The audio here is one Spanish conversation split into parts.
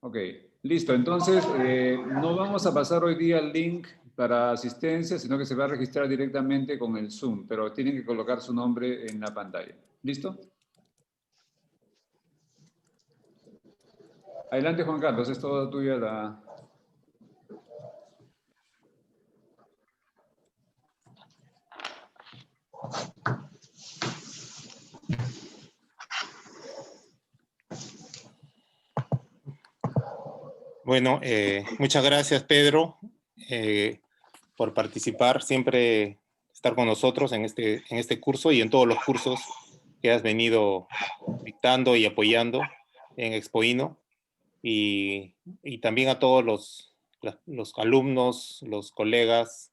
Ok, listo. Entonces, no vamos a pasar hoy día el link para asistencia, sino que se va a registrar directamente con el Zoom, pero tienen que colocar su nombre en la pantalla. ¿Listo? Adelante, Juan Carlos, es todo tuya la... Bueno, muchas gracias, Pedro, por participar, siempre estar con nosotros en este curso y en todos los cursos que has venido dictando y apoyando en Expoino, y también a todos los alumnos, los colegas,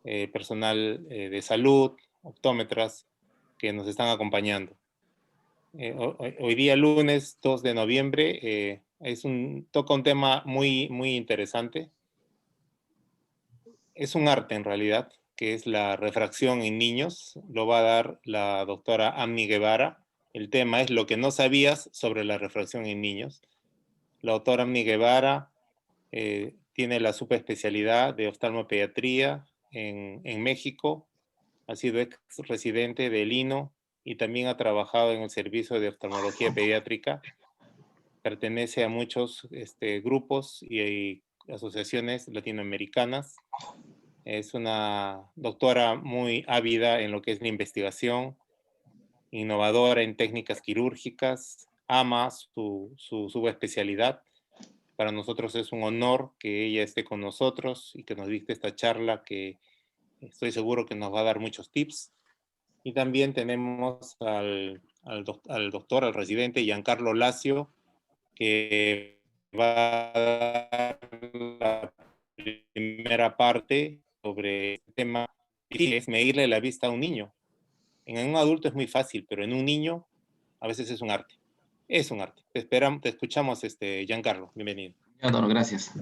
personal de salud, optómetras que nos están acompañando. Hoy día, lunes 2 de noviembre, toca un tema muy, muy interesante. Es un arte en realidad, que es la refracción en niños. Lo va a dar la doctora Amni Guevara. El tema es lo que no sabías sobre la refracción en niños. La doctora Amni Guevara tiene la subespecialidad de oftalmopediatría en México. Ha sido ex residente del INO y también ha trabajado en el servicio de oftalmología pediátrica. Pertenece a muchos grupos y asociaciones latinoamericanas. Es una doctora muy ávida en lo que es la investigación, innovadora en técnicas quirúrgicas, ama su subespecialidad. Para nosotros es un honor que ella esté con nosotros y que nos dicte esta charla, que estoy seguro que nos va a dar muchos tips. Y también tenemos al doctor, al residente Giancarlo Lacio, que va a dar la primera parte sobre el tema, que es medirle la vista a un niño. En un adulto es muy fácil, pero en un niño a veces es un arte. Es un arte. Te escuchamos, Giancarlo. Bienvenido. Ya, doctor, gracias.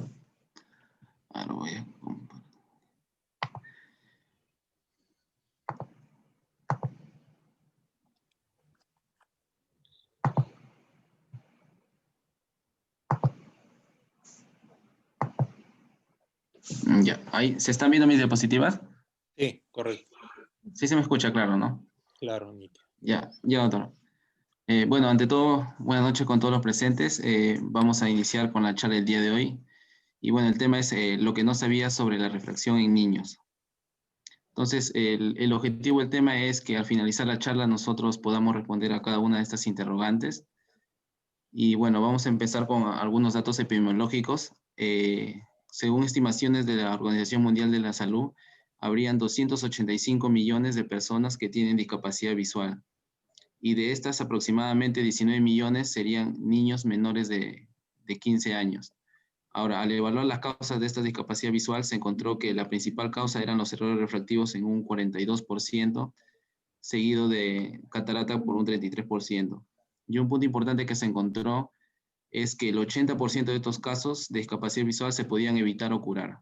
Ahora voy a compartir. Ya, ahí, ¿se están viendo mis diapositivas? Sí, correcto. Sí se me escucha claro, ¿no? Claro, Nito. Ya, doctor. Bueno, ante todo, buenas noches con todos los presentes. Vamos a iniciar con la charla del día de hoy. Y bueno, el tema es lo que no sabía sobre la refracción en niños. Entonces, el objetivo del tema es que al finalizar la charla nosotros podamos responder a cada una de estas interrogantes. Y bueno, vamos a empezar con algunos datos epidemiológicos. Según estimaciones de la Organización Mundial de la Salud, habrían 285 millones de personas que tienen discapacidad visual. Y de estas, aproximadamente 19 millones serían niños menores de 15 años. Ahora, al evaluar las causas de esta discapacidad visual, se encontró que la principal causa eran los errores refractivos en un 42%, seguido de catarata por un 33%. Y un punto importante que se encontró es que el 80% de estos casos de discapacidad visual se podían evitar o curar.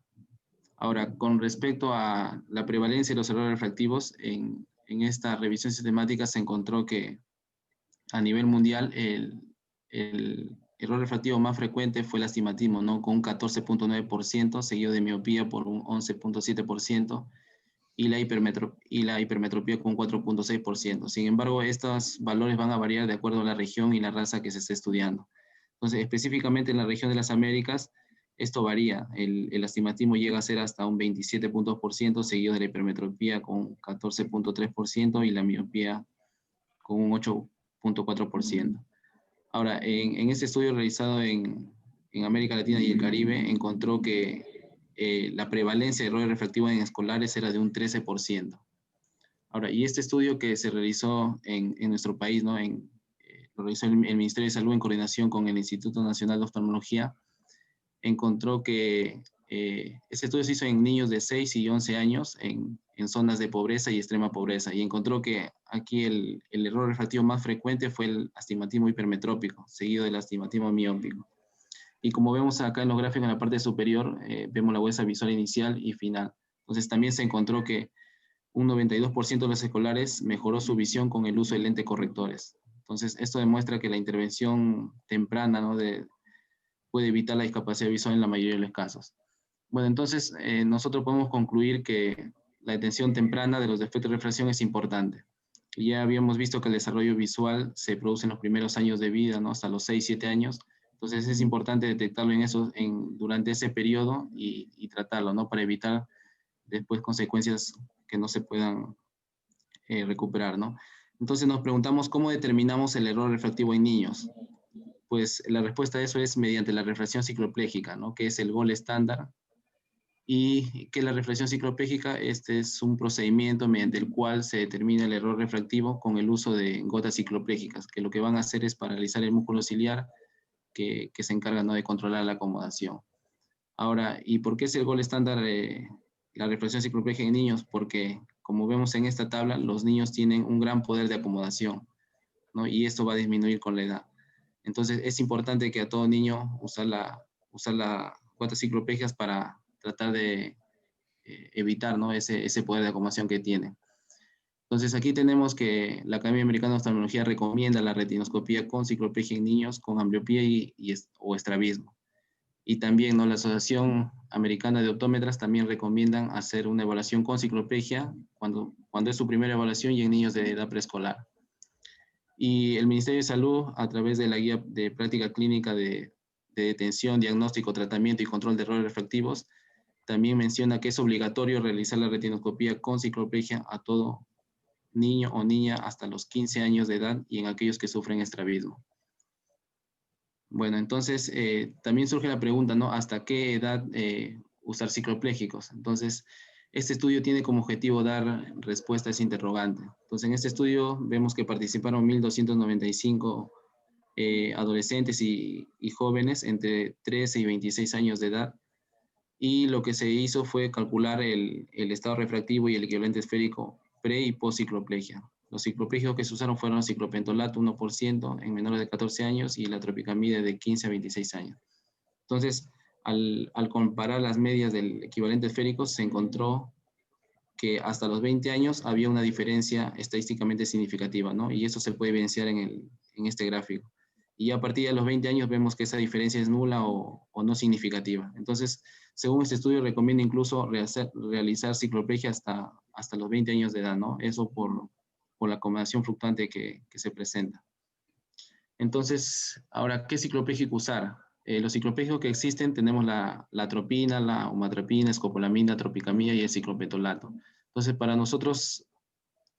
Ahora, con respecto a la prevalencia de los errores refractivos, en esta revisión sistemática se encontró que a nivel mundial el error refractivo más frecuente fue el astigmatismo, ¿no? Con un 14.9%, seguido de miopía por un 11.7%, y la hipermetropía con 4.6%. Sin embargo, estos valores van a variar de acuerdo a la región y la raza que se esté estudiando. Entonces, específicamente en la región de las Américas, esto varía. El astigmatismo llega a ser hasta un 27%, seguido de la hipermetropía con 14.3% y la miopía con un 8.4%. Ahora, en este estudio realizado en América Latina y el Caribe, encontró que la prevalencia de errores refractivos en escolares era de un 13%. Ahora, y este estudio que se realizó en nuestro país, ¿no? Lo realizó el Ministerio de Salud en coordinación con el Instituto Nacional de Oftalmología, encontró que este estudio se hizo en niños de 6 y 11 años en zonas de pobreza y extrema pobreza, y encontró que aquí el error refractivo más frecuente fue el astigmatismo hipermetrópico, seguido del astigmatismo miópico. Y como vemos acá en los gráficos en la parte superior, vemos la huesa visual inicial y final. Entonces también se encontró que un 92% de los escolares mejoró su visión con el uso de lentes correctores. Entonces esto demuestra que la intervención temprana, ¿no? de puede evitar la discapacidad visual en la mayoría de los casos. Bueno, entonces nosotros podemos concluir que la detención temprana de los defectos de refracción es importante. Ya habíamos visto que el desarrollo visual se produce en los primeros años de vida, ¿no? Hasta los 6, 7 años. Entonces es importante detectarlo durante ese periodo y tratarlo, ¿no? Para evitar después consecuencias que no se puedan recuperar, ¿no? Entonces nos preguntamos cómo determinamos el error refractivo en niños. Pues la respuesta a eso es mediante la refracción cicloplégica, ¿no? Que es el gol estándar. Y que la refracción cicloplégica, este es un procedimiento mediante el cual se determina el error refractivo con el uso de gotas cicloplégicas, que lo que van a hacer es paralizar el músculo ciliar que se encarga, ¿no? De controlar la acomodación. Ahora, ¿y por qué es el gol estándar la refracción cicloplégica en niños? Porque, como vemos en esta tabla, los niños tienen un gran poder de acomodación, ¿no? Y esto va a disminuir con la edad. Entonces, es importante que a todo niño usar las gotas cicloplégicas para tratar de evitar, ¿no? ese poder de acomodación que tiene. Entonces, aquí tenemos que la Academia Americana de Oftalmología recomienda la retinoscopía con cicloplegia en niños con ambliopía o estrabismo. Y también, ¿no? La Asociación Americana de Optómetras también recomiendan hacer una evaluación con cicloplegia cuando es su primera evaluación y en niños de edad preescolar. Y el Ministerio de Salud, a través de la Guía de Práctica Clínica de Detención, Diagnóstico, Tratamiento y Control de Errores Refractivos, también menciona que es obligatorio realizar la retinoscopía con cicloplegia a todo niño o niña hasta los 15 años de edad y en aquellos que sufren estrabismo. Bueno, entonces también surge la pregunta, ¿no? ¿Hasta qué edad usar cicloplégicos? Entonces, este estudio tiene como objetivo dar respuesta a ese interrogante. Entonces, en este estudio vemos que participaron 1.295 adolescentes y jóvenes entre 13 y 26 años de edad. Y lo que se hizo fue calcular el estado refractivo y el equivalente esférico pre- y post-cicloplegia. Los cicloplégicos que se usaron fueron ciclopentolato 1% en menores de 14 años y la tropicamida de 15 a 26 años. Entonces, al comparar las medias del equivalente esférico, se encontró que hasta los 20 años había una diferencia estadísticamente significativa, ¿no? Y eso se puede evidenciar en este gráfico. Y a partir de los 20 años vemos que esa diferencia es nula o no significativa. Entonces, según este estudio, recomienda incluso realizar cicloplegia hasta los 20 años de edad, ¿no? Eso por la acomodación fluctuante que se presenta. Entonces, ahora, ¿qué cicloplégico usar? Los cicloplégicos que existen tenemos la atropina, la omatropina, escopolamina, tropicamida y el ciclopentolato. Entonces, para nosotros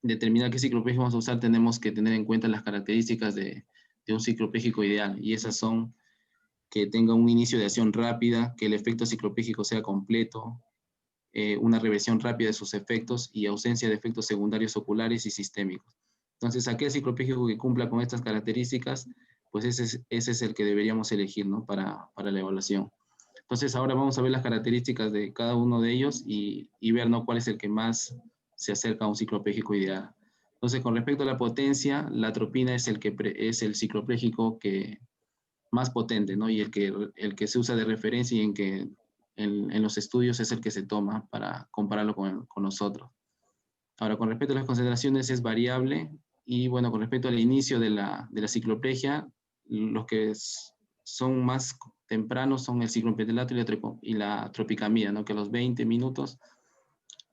determinar qué cicloplégico vamos a usar, tenemos que tener en cuenta las características de un cicloplégico ideal, y esas son que tenga un inicio de acción rápida, que el efecto cicloplégico sea completo, una reversión rápida de sus efectos y ausencia de efectos secundarios oculares y sistémicos. Entonces, aquel cicloplégico que cumpla con estas características, pues ese es el que deberíamos elegir, ¿no? para la evaluación. Entonces, ahora vamos a ver las características de cada uno de ellos y ver, ¿no? cuál es el que más se acerca a un cicloplégico ideal. Entonces, con respecto a la potencia, la atropina es el cicloplégico que más potente, ¿no? Y el que se usa de referencia y en los estudios es el que se toma para compararlo con nosotros. Ahora, con respecto a las concentraciones es variable y, bueno, con respecto al inicio de la cicloplegia, los que son más tempranos son el ciclopentolato y la tropicamida, ¿no? Que a los 20 minutos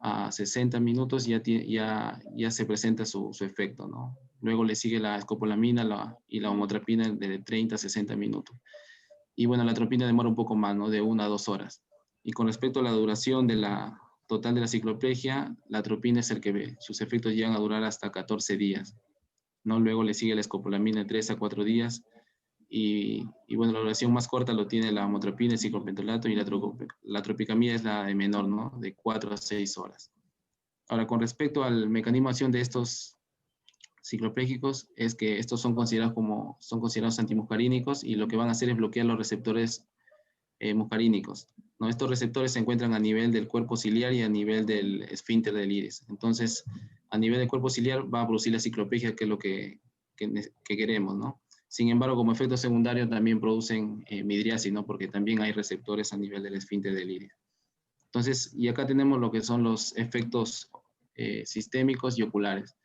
a 60 minutos ya se presenta su efecto, ¿no? Luego le sigue la escopolamina y la homotrapina de 30 a 60 minutos. Y bueno, la atropina demora un poco más, ¿no? De 1 a 2 horas. Y con respecto a la duración total de la cicloplegia, la atropina es el que sus efectos llegan a durar hasta 14 días, ¿no? Luego le sigue la escopolamina de 3 a 4 días. Y bueno, la duración más corta lo tiene la homotropina, el ciclopentolato, y la tropicamida es la de menor, ¿no? De 4 a 6 horas. Ahora, con respecto al mecanismo de acción de estos cicloplégicos, es que estos son considerados antimuscarínicos y lo que van a hacer es bloquear los receptores muscarínicos, ¿no? Estos receptores se encuentran a nivel del cuerpo ciliar y a nivel del esfínter del iris. Entonces, a nivel del cuerpo ciliar va a producir la cicloplegia, que es lo que queremos, ¿no? Sin embargo, como efecto secundario también producen midriasis, ¿no? Porque también hay receptores a nivel del esfínter del iris. Entonces, y acá tenemos lo que son los efectos sistémicos y oculares.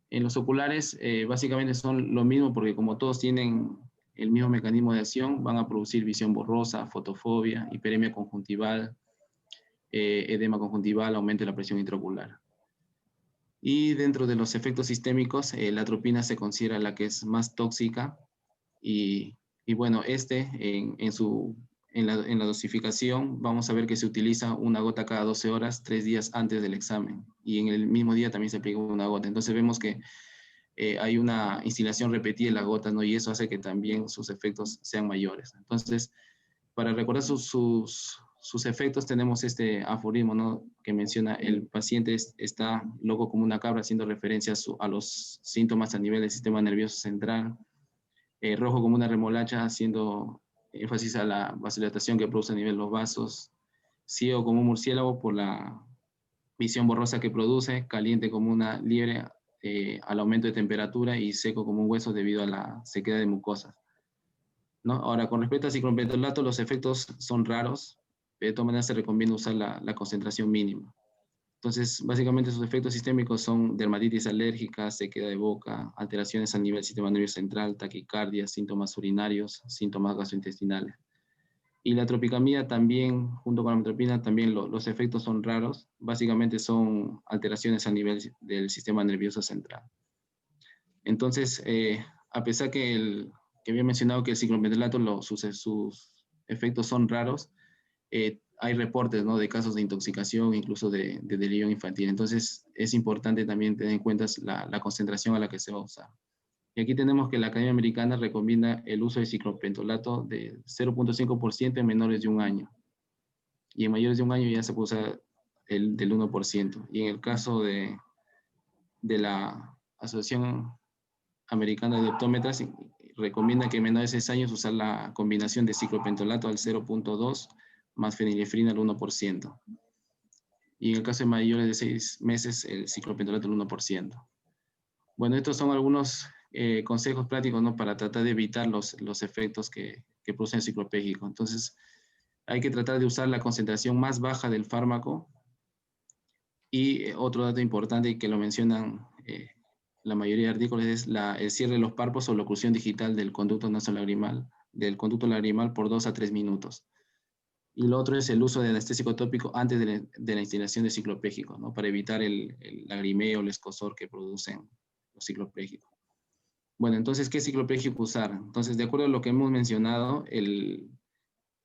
En los oculares, básicamente son lo mismo porque como todos tienen el mismo mecanismo de acción, van a producir visión borrosa, fotofobia, hiperemia conjuntival, edema conjuntival, aumento de la presión intraocular. Y dentro de los efectos sistémicos, la atropina se considera la que es más tóxica y bueno, en la dosificación vamos a ver que se utiliza una gota cada 12 horas, 3 días antes del examen. Y en el mismo día también se aplica una gota. Entonces vemos que hay una instilación repetida en la gota, ¿no? Y eso hace que también sus efectos sean mayores. Entonces, para recordar sus efectos tenemos este aforismo, ¿no? Que menciona: el paciente está loco como una cabra, haciendo referencia a los síntomas a nivel del sistema nervioso central. Rojo como una remolacha, haciendo énfasis a la vasodilatación que produce a nivel de los vasos. Ciego como un murciélago por la visión borrosa que produce. Caliente como una liebre al aumento de temperatura, y seco como un hueso debido a la sequedad de mucosas, ¿no? Ahora, con respecto al ciclopentonato, los efectos son raros, pero de todas maneras se recomienda usar la concentración mínima. Entonces, básicamente sus efectos sistémicos son dermatitis alérgica, sequedad de boca, alteraciones a nivel del sistema nervioso central, taquicardia, síntomas urinarios, síntomas gastrointestinales. Y la tropicamida también, junto con la metropina, también los efectos son raros. Básicamente son alteraciones a nivel del sistema nervioso central. Entonces, a pesar que había mencionado que el ciclopentonato, sus efectos son raros, hay reportes, ¿no?, de casos de intoxicación, incluso de delirio infantil. Entonces, es importante también tener en cuenta la concentración a la que se va a usar. Y aquí tenemos que la Academia Americana recomienda el uso de ciclopentonato de 0.5% en menores de 1 año. Y en mayores de 1 año ya se puede usar el del 1%. Y en el caso de la Asociación Americana de Optómetras, recomienda que en menores de 6 años usar la combinación de ciclopentonato al 0.2 más fenilefrina al 1%. Y en el caso de mayores de 6 meses, el ciclopentonato al 1%. Bueno, estos son algunos consejos prácticos, ¿no?, para tratar de evitar los efectos que producen el ciclopégico. Entonces, hay que tratar de usar la concentración más baja del fármaco. Y otro dato importante que lo mencionan la mayoría de artículos es el cierre de los párpados o la oclusión digital del conducto nasolagrimal, por 2 a 3 minutos. Y lo otro es el uso de anestésico tópico antes de la instilación de ciclopégico, ¿no?, para evitar el lagrimeo o el escozor que producen los ciclopégicos. Bueno, entonces, ¿qué ciclopégico usar? Entonces, de acuerdo a lo que hemos mencionado,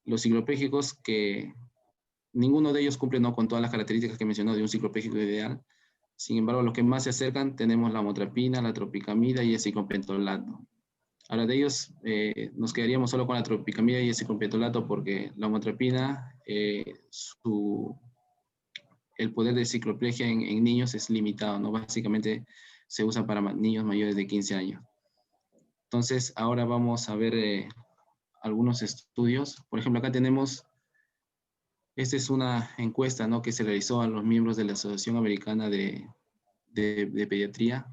los ciclopégicos que ninguno de ellos cumple, ¿no?, con todas las características que he mencionado de un ciclopégico ideal. Sin embargo, los que más se acercan tenemos la amotrapina, la tropicamida y el ciclopentonato. Ahora, de ellos nos quedaríamos solo con la tropicamida y el ciclopentonato, porque la amotrapina, el poder de cicloplegia en niños es limitado, ¿no? Básicamente se usa para niños mayores de 15 años. Entonces, ahora vamos a ver algunos estudios. Por ejemplo, acá tenemos, esta es una encuesta, ¿no?, que se realizó a los miembros de la Asociación Americana de Pediatría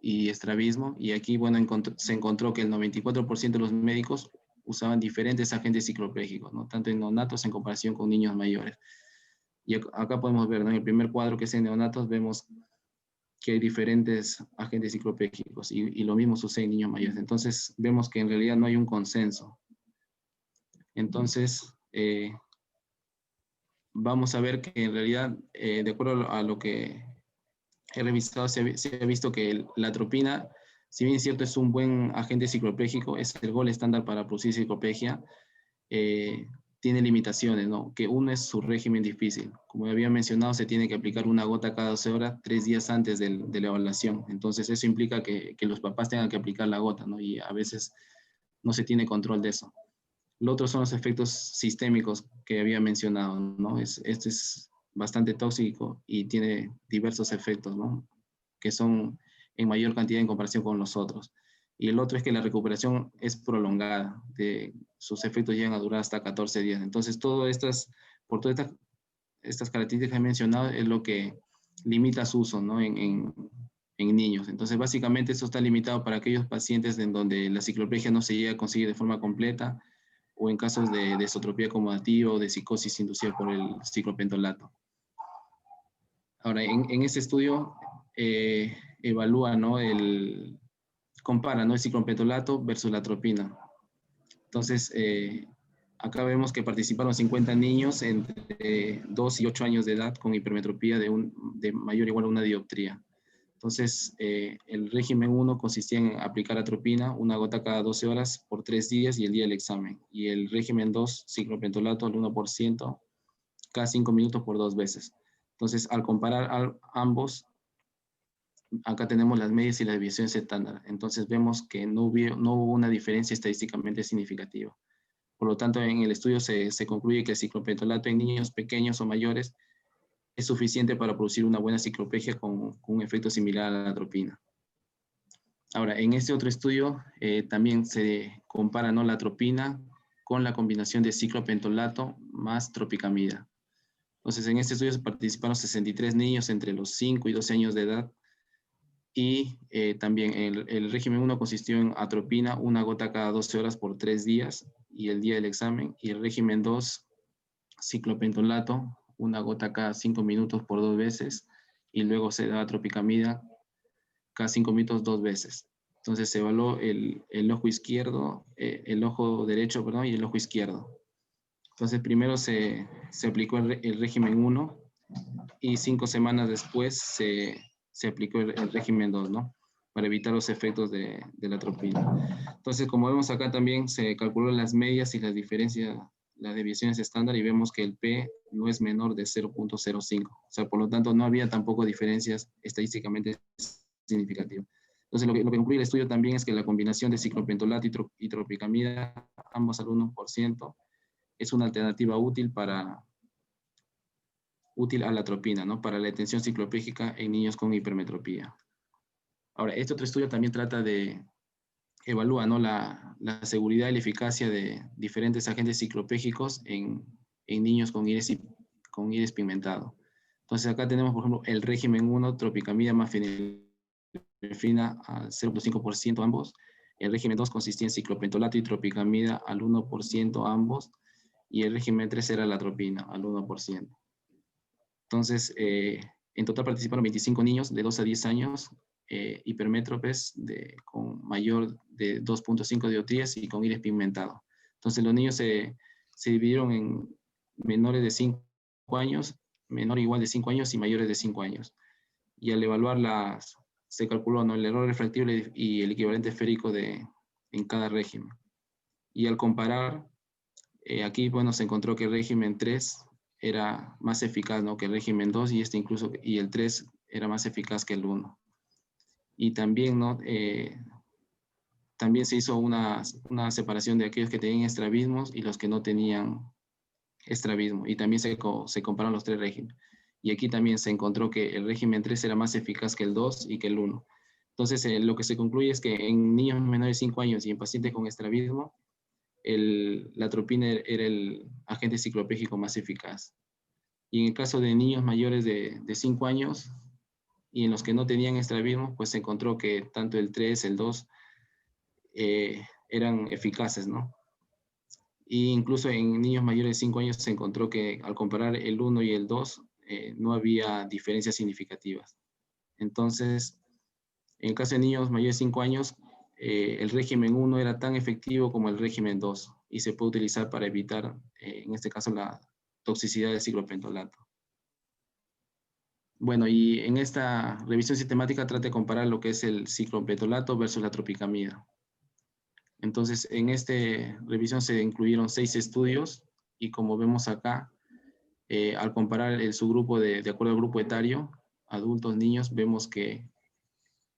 y Estrabismo, y aquí, bueno, se encontró que el 94% de los médicos usaban diferentes agentes ciclopléjicos, ¿no?, tanto en neonatos en comparación con niños mayores. Y acá podemos ver, ¿no?, en el primer cuadro, que es en neonatos, vemos que hay diferentes agentes ciclopléjicos, y lo mismo sucede en niños mayores. Entonces, vemos que en realidad no hay un consenso. Entonces, vamos a ver que en realidad, de acuerdo a lo que he revisado, se ha visto que la atropina, si bien es cierto, es un buen agente ciclopléjico, es el gol estándar para producir cicloplegia, tiene limitaciones, ¿no? Que uno es su régimen difícil. Como había mencionado, se tiene que aplicar una gota cada 12 horas, 3 días antes de la evaluación. Entonces, eso implica que los papás tengan que aplicar la gota, ¿no? Y a veces no se tiene control de eso. Lo otro son los efectos sistémicos que había mencionado, ¿no? Este es bastante tóxico y tiene diversos efectos, ¿no?, que son en mayor cantidad en comparación con los otros. Y el otro es que la recuperación es prolongada, sus efectos llegan a durar hasta 14 días. Entonces, por todas estas características que he mencionado, es lo que limita su uso, ¿no?, en niños. Entonces, básicamente, esto está limitado para aquellos pacientes en donde la cicloplegia no se llega a conseguir de forma completa, o en casos de desotropía acomodativa o de psicosis inducida por el ciclopentonato. Ahora, en este estudio evalúa, ¿no?, compara, ¿no?, el ciclopentonato versus la atropina. Entonces, acá vemos que participaron 50 niños entre 2 y 8 años de edad con hipermetropía de mayor o igual a una dioptría. Entonces, el régimen 1 consistía en aplicar atropina, una gota cada 12 horas por 3 días y el día del examen. Y el régimen 2, ciclopentolato al 1%, cada 5 minutos por 2 veces. Entonces, al comparar ambos, acá tenemos las medias y las desviaciones estándar. Entonces, vemos que no hubo una diferencia estadísticamente significativa. Por lo tanto, en el estudio se concluye que el ciclopentolato en niños pequeños o mayores es suficiente para producir una buena ciclopegia con un efecto similar a la atropina. Ahora, en este otro estudio también se compara, ¿no?, la atropina con la combinación de ciclopentolato más tropicamida. Entonces, en este estudio participaron 63 niños entre los 5 y 12 años de edad y también el régimen 1 consistió en atropina, una gota cada 12 horas por 3 días y el día del examen, y el régimen 2, ciclopentolato, una gota cada 5 minutos por 2 veces, y luego se da tropicamida cada 5 minutos 2 veces. Entonces se evaluó el ojo izquierdo, el ojo derecho, perdón, y el ojo izquierdo. Entonces primero se aplicó el régimen 1 y 5 semanas después se aplicó el régimen 2, ¿no?, para evitar los efectos de la atropina. Entonces, como vemos acá también se calculó las medias y las diferencias, las desviaciones estándar, y vemos que el P no es menor de 0.05. O sea, por lo tanto, no había tampoco diferencias estadísticamente significativas. Entonces, lo que concluye el estudio también es que la combinación de ciclopentolato y tropicamida, ambos al 1%, es una alternativa útil a la atropina, ¿no?, para la detención cicloplégica en niños con hipermetropía. Ahora, este otro estudio también evalúa, ¿no?, la seguridad y la eficacia de diferentes agentes cicloplégicos en niños con iris pigmentado. Entonces acá tenemos, por ejemplo, el régimen 1, tropicamida más fenilefrina al 0.5% ambos. El régimen 2 consistía en ciclopentolato y tropicamida al 1% ambos. Y el régimen 3 era la atropina al 1%. Entonces, en total participaron 25 niños de 2 a 10 años, hipermétropes con mayor de 2.5 dioptrías y con iris pigmentado. Entonces los niños se dividieron en menores de 5 años, menor o igual de 5 años y mayores de 5 años. Y al evaluar se calculó, ¿no?, el error refractivo y el equivalente esférico en cada régimen. Y al comparar, aquí, bueno, se encontró que el régimen 3 era más eficaz, ¿no?, que el régimen 2 y el 3 era más eficaz que el 1. Y también, ¿no?, también se hizo una separación de aquellos que tenían estrabismos y los que no tenían estrabismo. Y también se compararon los 3 regímenes. Y aquí también se encontró que el régimen 3 era más eficaz que el 2 y que el 1. Entonces, lo que se concluye es que en niños menores de 5 años y en pacientes con estrabismo, la atropina era el agente cicloplégico más eficaz. Y en el caso de niños mayores de 5 años, y en los que no tenían estrabismo, pues se encontró que tanto el 3, el 2 eran eficaces, ¿no? Y incluso en niños mayores de 5 años se encontró que al comparar el 1 y el 2, no había diferencias significativas. Entonces, en el caso de niños mayores de 5 años, el régimen 1 era tan efectivo como el régimen 2 y se puede utilizar para evitar, en este caso, la toxicidad del ciclopentolato. Bueno, y en esta revisión sistemática trata de comparar lo que es el ciclopentolato versus la tropicamida. Entonces, en esta revisión se incluyeron 6 estudios y como vemos acá, al comparar el subgrupo de acuerdo al grupo etario, adultos, niños, vemos que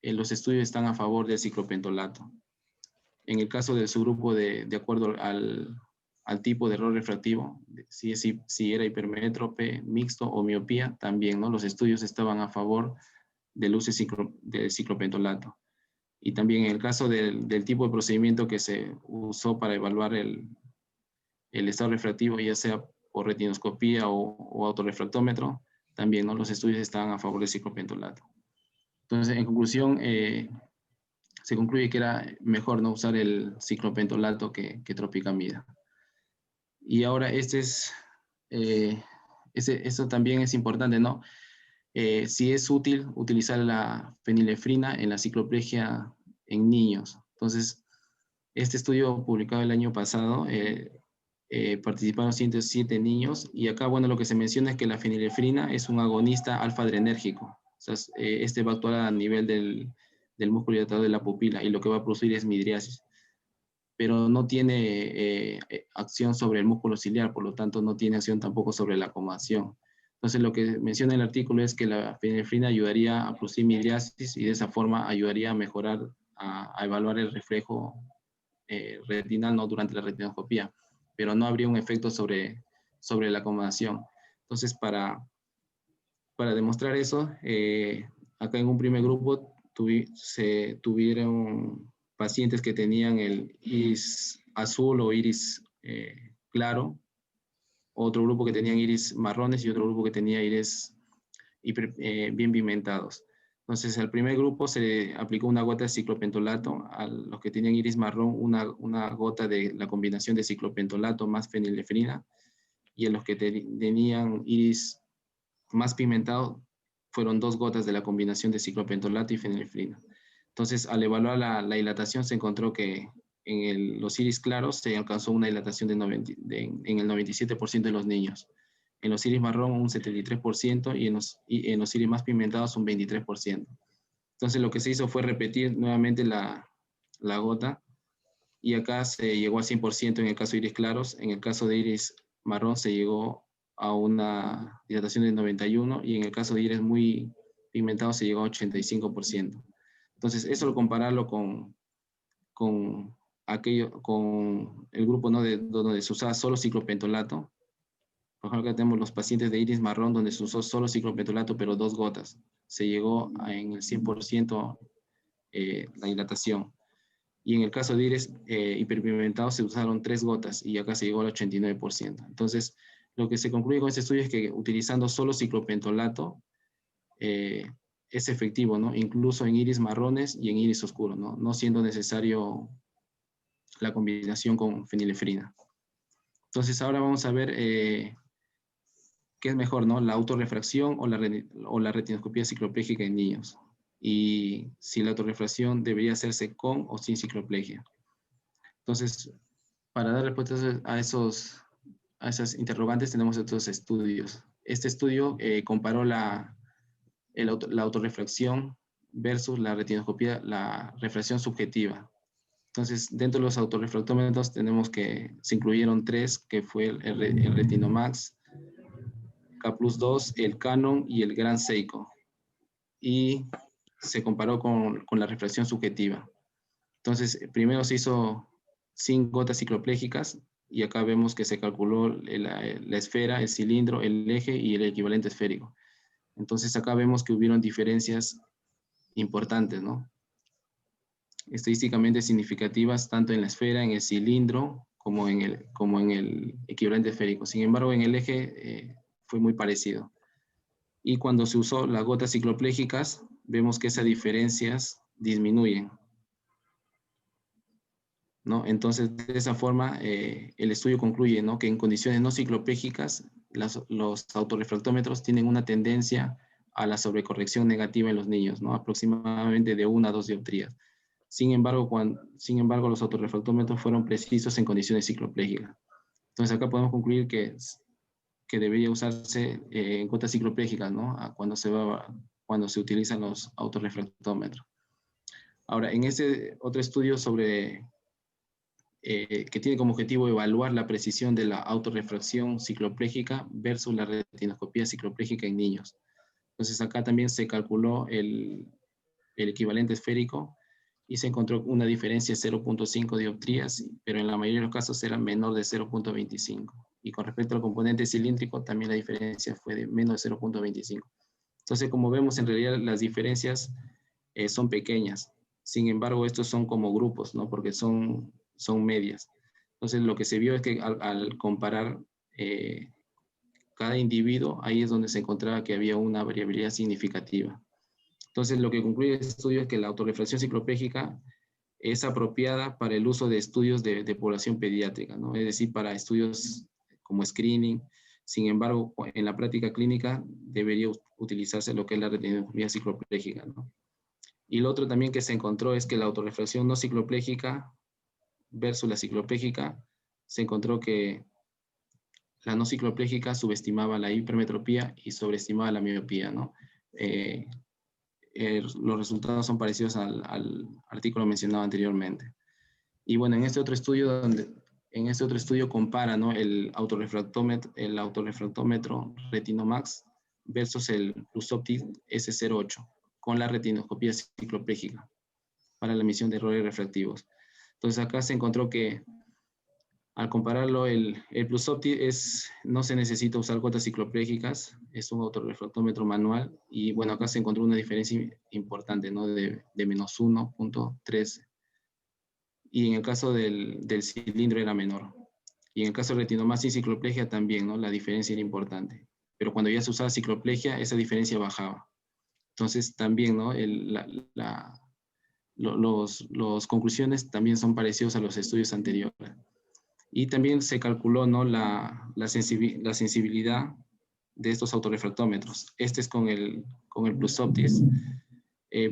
los estudios están a favor del ciclopentolato. En el caso del subgrupo de acuerdo al tipo de error refractivo, si era hipermétrope, mixto o miopía, también, ¿no?, los estudios estaban a favor del uso del ciclopentolato. Y también en el caso del tipo de procedimiento que se usó para evaluar el estado refractivo, ya sea por retinoscopía o autorrefractómetro, también, ¿no?, los estudios estaban a favor del ciclopentolato. Entonces, en conclusión, se concluye que era mejor no usar el ciclopentolato que tropicamida. Y ahora esto también es importante, ¿no? Si es útil utilizar la fenilefrina en la cicloplegia en niños. Entonces, Este estudio publicado el año pasado, participaron 107 niños y acá, bueno, lo que se menciona es que la fenilefrina es un agonista alfa-adrenérgico. O sea, este va a actuar a nivel del músculo dilatador de la pupila y lo que va a producir es midriasis, pero no tiene acción sobre el músculo ciliar, por lo tanto no tiene acción tampoco sobre la acomodación. Entonces lo que menciona el artículo es que la fenilefrina ayudaría a producir midriasis y de esa forma ayudaría a mejorar, a evaluar el reflejo retinal, ¿no?, durante la retinoscopía, pero no habría un efecto sobre la acomodación. Entonces, para demostrar eso, acá en un primer grupo se tuvieron pacientes que tenían el iris azul o iris claro, otro grupo que tenían iris marrones y otro grupo que tenía iris bien pigmentados. Entonces, al primer grupo se le aplicó una gota de ciclopentolato, a los que tenían iris marrón una gota de la combinación de ciclopentolato más fenilefrina, y a los que tenían iris más pigmentado fueron 2 gotas de la combinación de ciclopentolato y fenilefrina. Entonces, al evaluar la dilatación, se encontró que en los iris claros se alcanzó una dilatación en el 97% de los niños. En los iris marrón un 73% y en los iris más pigmentados un 23%. Entonces lo que se hizo fue repetir nuevamente la gota y acá se llegó a 100% en el caso de iris claros. En el caso de iris marrón se llegó a una dilatación del 91% y en el caso de iris muy pigmentados se llegó a 85%. Entonces eso, al compararlo con el grupo, ¿no?, donde se usaba solo ciclopentolato. Por ejemplo, acá tenemos los pacientes de iris marrón donde se usó solo ciclopentolato, pero 2 gotas. Se llegó en el 100% la dilatación. Y en el caso de iris hiperpigmentados se usaron 3 gotas y acá se llegó al 89%. Entonces, lo que se concluye con este estudio es que utilizando solo ciclopentolato es efectivo, ¿no?, incluso en iris marrones y en iris oscuros, ¿no?, no siendo necesario la combinación con fenilefrina. Entonces, ahora vamos a ver qué es mejor, ¿no?, la autorrefracción o la retinoscopía cicloplégica en niños. Y si la autorrefracción debería hacerse con o sin cicloplegia. Entonces, para dar respuestas a esas interrogantes tenemos estos estudios. Este estudio comparó la autorrefracción versus la retinoscopía, la refracción subjetiva. Entonces, dentro de los autorrefractómetros tenemos que se incluyeron 3, que fue el Retinomax, K+2, el Canon y el Gran Seiko. Y se comparó con la refracción subjetiva. Entonces, primero se hizo sin gotas cicloplégicas y acá vemos que se calculó la esfera, el cilindro, el eje y el equivalente esférico. Entonces, acá vemos que hubieron diferencias importantes, ¿no?, estadísticamente significativas tanto en la esfera, en el cilindro, como en el equivalente esférico. Sin embargo, en el eje fue muy parecido. Y cuando se usó las gotas cicloplégicas, vemos que esas diferencias disminuyen, ¿no? Entonces, de esa forma, el estudio concluye, ¿no?, que en condiciones no cicloplégicas, los autorrefractómetros tienen una tendencia a la sobrecorrección negativa en los niños, ¿no?, aproximadamente de 1 a 2 dioptrías. Sin embargo, los autorrefractómetros fueron precisos en condiciones cicloplégicas. Entonces, acá podemos concluir que debería usarse en gotas cicloplégicas, ¿no?, cuando se utilizan los autorrefractómetros. Ahora, en este otro estudio que tiene como objetivo evaluar la precisión de la autorrefracción cicloplégica versus la retinoscopía cicloplégica en niños. Entonces, acá también se calculó el equivalente esférico y se encontró una diferencia de 0.5 dioptrías, pero en la mayoría de los casos era menor de 0.25. Y con respecto al componente cilíndrico, también la diferencia fue de menos de 0.25. Entonces, como vemos, en realidad las diferencias son pequeñas. Sin embargo, estos son como grupos, ¿no?, porque son medias. Entonces, lo que se vio es que al comparar cada individuo, ahí es donde se encontraba que había una variabilidad significativa. Entonces, lo que concluye el estudio es que la autorrefracción cicloplégica es apropiada para el uso de estudios de población pediátrica, ¿no?, es decir, para estudios como screening. Sin embargo, en la práctica clínica debería utilizarse lo que es la retinoscopía cicloplégica, ¿no? Y lo otro también que se encontró es que la autorrefracción no cicloplégica versus la cicloplégica, se encontró que la no cicloplégica subestimaba la hipermetropía y sobreestimaba la miopía, ¿no? Los resultados son parecidos al artículo mencionado anteriormente. Y bueno, en este otro estudio compara, ¿no?, el autorrefractómetro Retinomax versus el Plusoptic S08 con la retinoscopía cicloplégica para la emisión de errores refractivos. Entonces acá se encontró que al compararlo, el Plusoptic no se necesita usar gotas cicloplégicas, es un autorrefractómetro manual, y bueno, acá se encontró una diferencia importante, ¿no?, de menos 1.13. Y en el caso del cilindro era menor. Y en el caso del Retinomax sin cicloplegia también, ¿no?, la diferencia era importante. Pero cuando ya se usaba cicloplegia, esa diferencia bajaba. Entonces también, ¿no?, los conclusiones también son parecidos a los estudios anteriores. Y también se calculó, ¿no?, la sensibilidad de estos autorrefractómetros. Este es con el Plusoptic.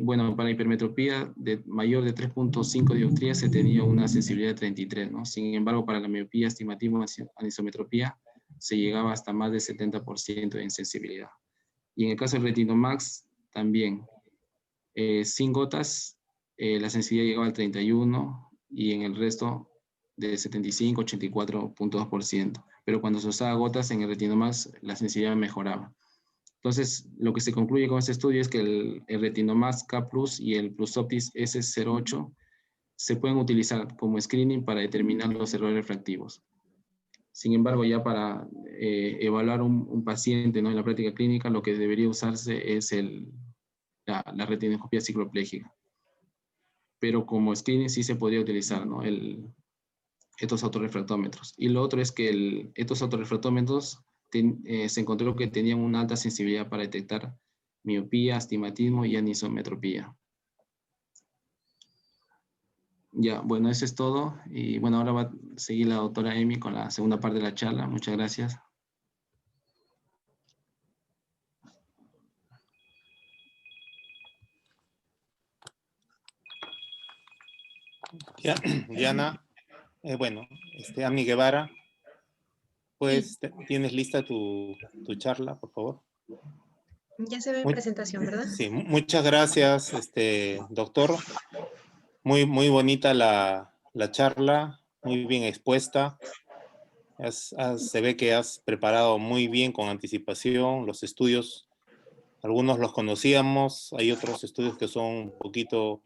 Bueno, para hipermetropía mayor de 3.5 dioptrías se tenía una sensibilidad de 33, ¿no? Sin embargo, para la miopía, astigmatismo, anisometropía, se llegaba hasta más de 70% en sensibilidad. Y en el caso del Retinomax, también, sin gotas, la sensibilidad llegaba al 31, y en el resto de 75, 84.2%. Pero cuando se usaba gotas en el Retinomax, la sensibilidad mejoraba. Entonces, lo que se concluye con este estudio es que el Retinomax K Plus y el Plusoptic S08 se pueden utilizar como screening para determinar los errores refractivos. Sin embargo, ya para evaluar un paciente, ¿no?, en la práctica clínica, lo que debería usarse es la retinoscopía cicloplégica. Pero como screening sí se podría utilizar, ¿no?, estos autorrefractómetros. Y lo otro es que estos autorrefractómetros se encontró que tenían una alta sensibilidad para detectar miopía, astigmatismo y anisometropía. Ya, bueno, eso es todo. Y bueno, ahora va a seguir la doctora Emi con la segunda parte de la charla. Muchas gracias. Diana, bueno, Amni Guevara, pues tienes lista tu charla, por favor. Ya se ve en presentación, ¿verdad? Sí, muchas gracias, doctor. Muy bonita la charla, muy bien expuesta. Se ve que has preparado muy bien con anticipación los estudios. Algunos los conocíamos, hay otros estudios que son un poquito,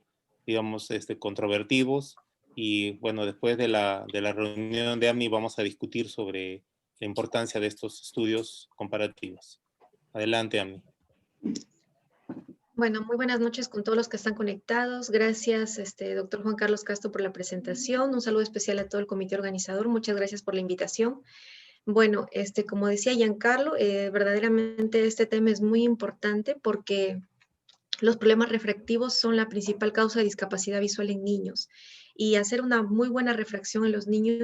digamos, controvertidos. Y bueno, después de la reunión de AMNI vamos a discutir sobre la importancia de estos estudios comparativos. Adelante, AMNI. Bueno, muy buenas noches con todos los que están conectados. Gracias, doctor Juan Carlos Castro, por la presentación. Un saludo especial a todo el comité organizador. Muchas gracias por la invitación. Bueno, como decía Giancarlo, verdaderamente este tema es muy importante porque los problemas refractivos son la principal causa de discapacidad visual en niños. Y hacer una muy buena refracción en los niños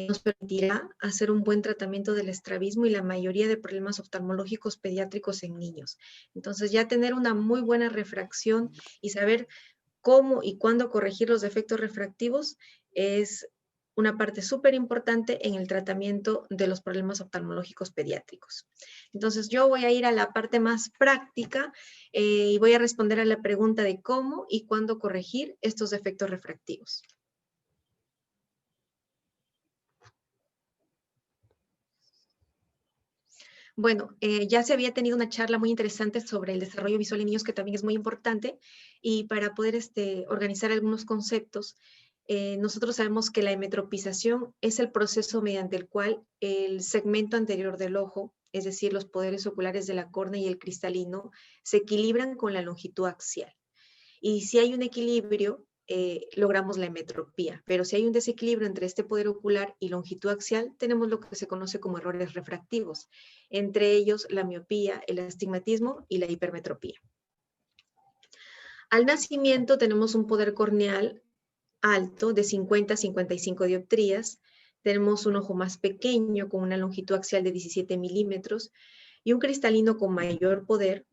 nos permitirá hacer un buen tratamiento del estrabismo y la mayoría de problemas oftalmológicos pediátricos en niños. Entonces, ya tener una muy buena refracción y saber cómo y cuándo corregir los defectos refractivos es una parte súper importante en el tratamiento de los problemas oftalmológicos pediátricos. Entonces, yo voy a ir a la parte más práctica y voy a responder a la pregunta de cómo y cuándo corregir estos defectos refractivos. Bueno, ya se había tenido una charla muy interesante sobre el desarrollo visual en niños, que también es muy importante, y para poder organizar algunos conceptos, nosotros sabemos que la hemetropización es el proceso mediante el cual el segmento anterior del ojo, es decir, los poderes oculares de la córnea y el cristalino, se equilibran con la longitud axial. Y si hay un equilibrio, logramos la hemetropía. Pero si hay un desequilibrio entre este poder ocular y longitud axial, tenemos lo que se conoce como errores refractivos, entre ellos la miopía, el astigmatismo y la hipermetropía. Al nacimiento tenemos un poder corneal alto de 50 a 55 dioptrías, tenemos un ojo más pequeño con una longitud axial de 17 milímetros y un cristalino con mayor poder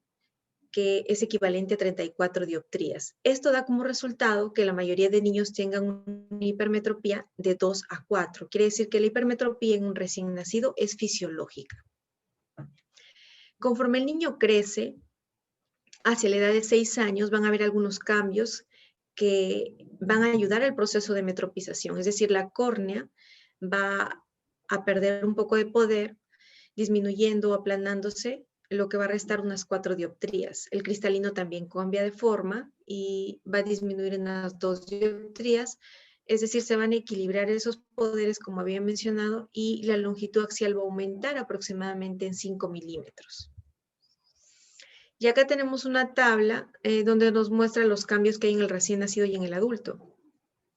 que es equivalente a 34 dioptrías. Esto da como resultado que la mayoría de niños tengan una hipermetropía de 2 a 4. Quiere decir que la hipermetropía en un recién nacido es fisiológica. Conforme el niño crece, hacia la edad de 6 años van a haber algunos cambios que van a ayudar al proceso de metropización. Es decir, la córnea va a perder un poco de poder, disminuyendo o aplanándose, lo que va a restar unas 4 dioptrías. El cristalino también cambia de forma y va a disminuir en unas 2 dioptrías. Es decir, se van a equilibrar esos poderes, como había mencionado, y la longitud axial va a aumentar aproximadamente en 5 milímetros. Y acá tenemos una tabla donde nos muestra los cambios que hay en el recién nacido y en el adulto.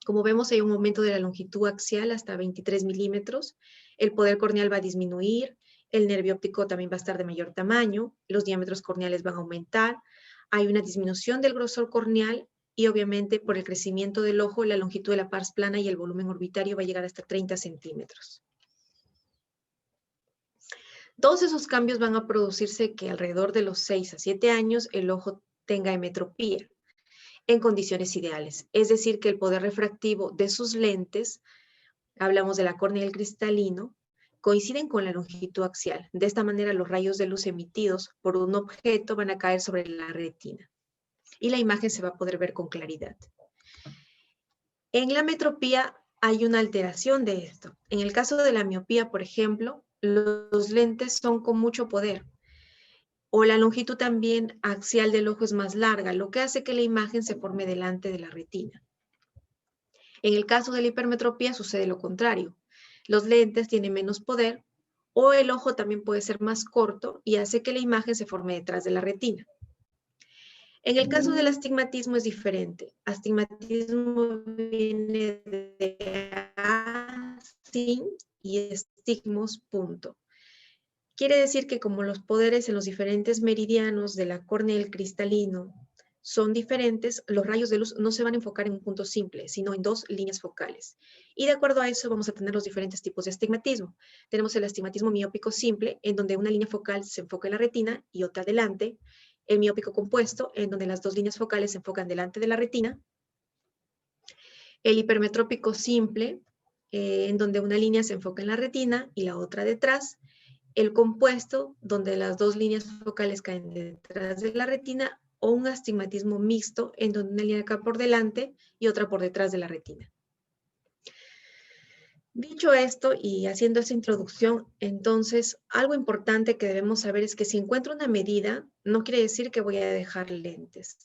Como vemos, hay un aumento de la longitud axial hasta 23 milímetros. El poder corneal va a disminuir. El nervio óptico también va a estar de mayor tamaño. Los diámetros corneales van a aumentar. Hay una disminución del grosor corneal y obviamente por el crecimiento del ojo, la longitud de la pars plana y el volumen orbitario va a llegar hasta 30 centímetros. Todos esos cambios van a producirse que alrededor de los 6 a 7 años el ojo tenga emetropía en condiciones ideales. Es decir, que el poder refractivo de sus lentes, hablamos de la córnea y el cristalino, coinciden con la longitud axial. De esta manera, los rayos de luz emitidos por un objeto van a caer sobre la retina y la imagen se va a poder ver con claridad. En la metropía hay una alteración de esto. En el caso de la miopía, por ejemplo, los lentes son con mucho poder o la longitud también axial del ojo es más larga, lo que hace que la imagen se forme delante de la retina. En el caso de la hipermetropía sucede lo contrario. Los lentes tienen menos poder o el ojo también puede ser más corto y hace que la imagen se forme detrás de la retina. En el caso del astigmatismo es diferente. Astigmatismo viene de astin y estigmos, punto. Quiere decir que como los poderes en los diferentes meridianos de la córnea y el cristalino son diferentes, los rayos de luz no se van a enfocar en un punto simple, sino en 2 líneas focales. Y de acuerdo a eso vamos a tener los diferentes tipos de astigmatismo. Tenemos el astigmatismo miópico simple, en donde una línea focal se enfoca en la retina y otra delante. El miópico compuesto, en donde las 2 líneas focales se enfocan delante de la retina. El hipermetrópico simple, en donde una línea se enfoca en la retina y la otra detrás. El compuesto, donde las 2 líneas focales caen detrás de la retina, o un astigmatismo mixto, en donde una línea cae por delante y otra por detrás de la retina. Dicho esto y haciendo esa introducción, entonces, algo importante que debemos saber es que si encuentro una medida, no quiere decir que voy a dejar lentes.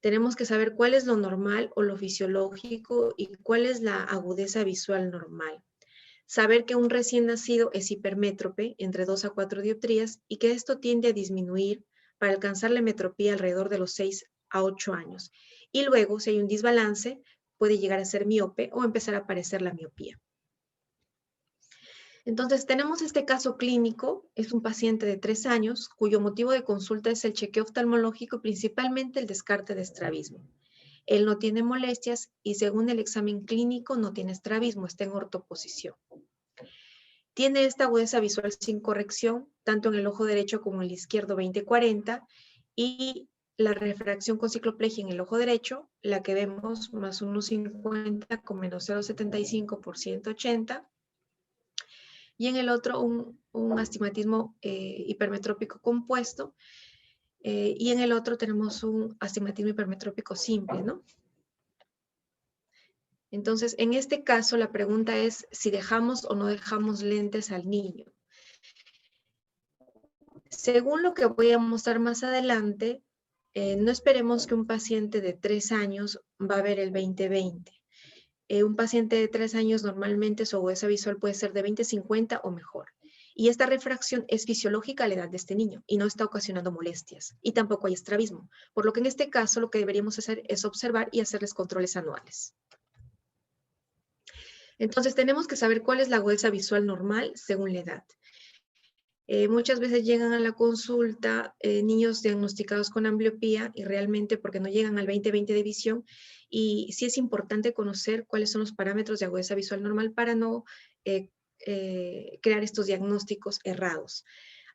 Tenemos que saber cuál es lo normal o lo fisiológico y cuál es la agudeza visual normal. Saber que un recién nacido es hipermétrope, entre 2 a 4 dioptrías, y que esto tiende a disminuir para alcanzar la metropía alrededor de los 6 a 8 años. Y luego, si hay un desbalance, puede llegar a ser miope o empezar a aparecer la miopía. Entonces, tenemos este caso clínico, es un paciente de 3 años, cuyo motivo de consulta es el chequeo oftalmológico, principalmente el descarte de estrabismo. Él no tiene molestias y según el examen clínico no tiene estrabismo, está en ortoposición. Tiene esta agudeza visual sin corrección, tanto en el ojo derecho como en el izquierdo 20-40, y la refracción con cicloplegia en el ojo derecho, la que vemos más 1,50 con menos 0,75 por 180, y en el otro un astigmatismo hipermetrópico compuesto, y en el otro tenemos un astigmatismo hipermetrópico simple, ¿no? Entonces, en este caso, la pregunta es si dejamos o no dejamos lentes al niño. Según lo que voy a mostrar más adelante, no esperemos que un paciente de 3 años va a ver el 20/20. Un paciente de 3 años normalmente su agudeza visual puede ser de 20-50 o mejor. Y esta refracción es fisiológica a la edad de este niño y no está ocasionando molestias. Y tampoco hay estrabismo. Por lo que en este caso lo que deberíamos hacer es observar y hacerles controles anuales. Entonces tenemos que saber cuál es la agudeza visual normal según la edad. Muchas veces llegan a la consulta niños diagnosticados con ambliopía y realmente porque no llegan al 20/20 de visión, y sí es importante conocer cuáles son los parámetros de agudeza visual normal para no crear estos diagnósticos errados.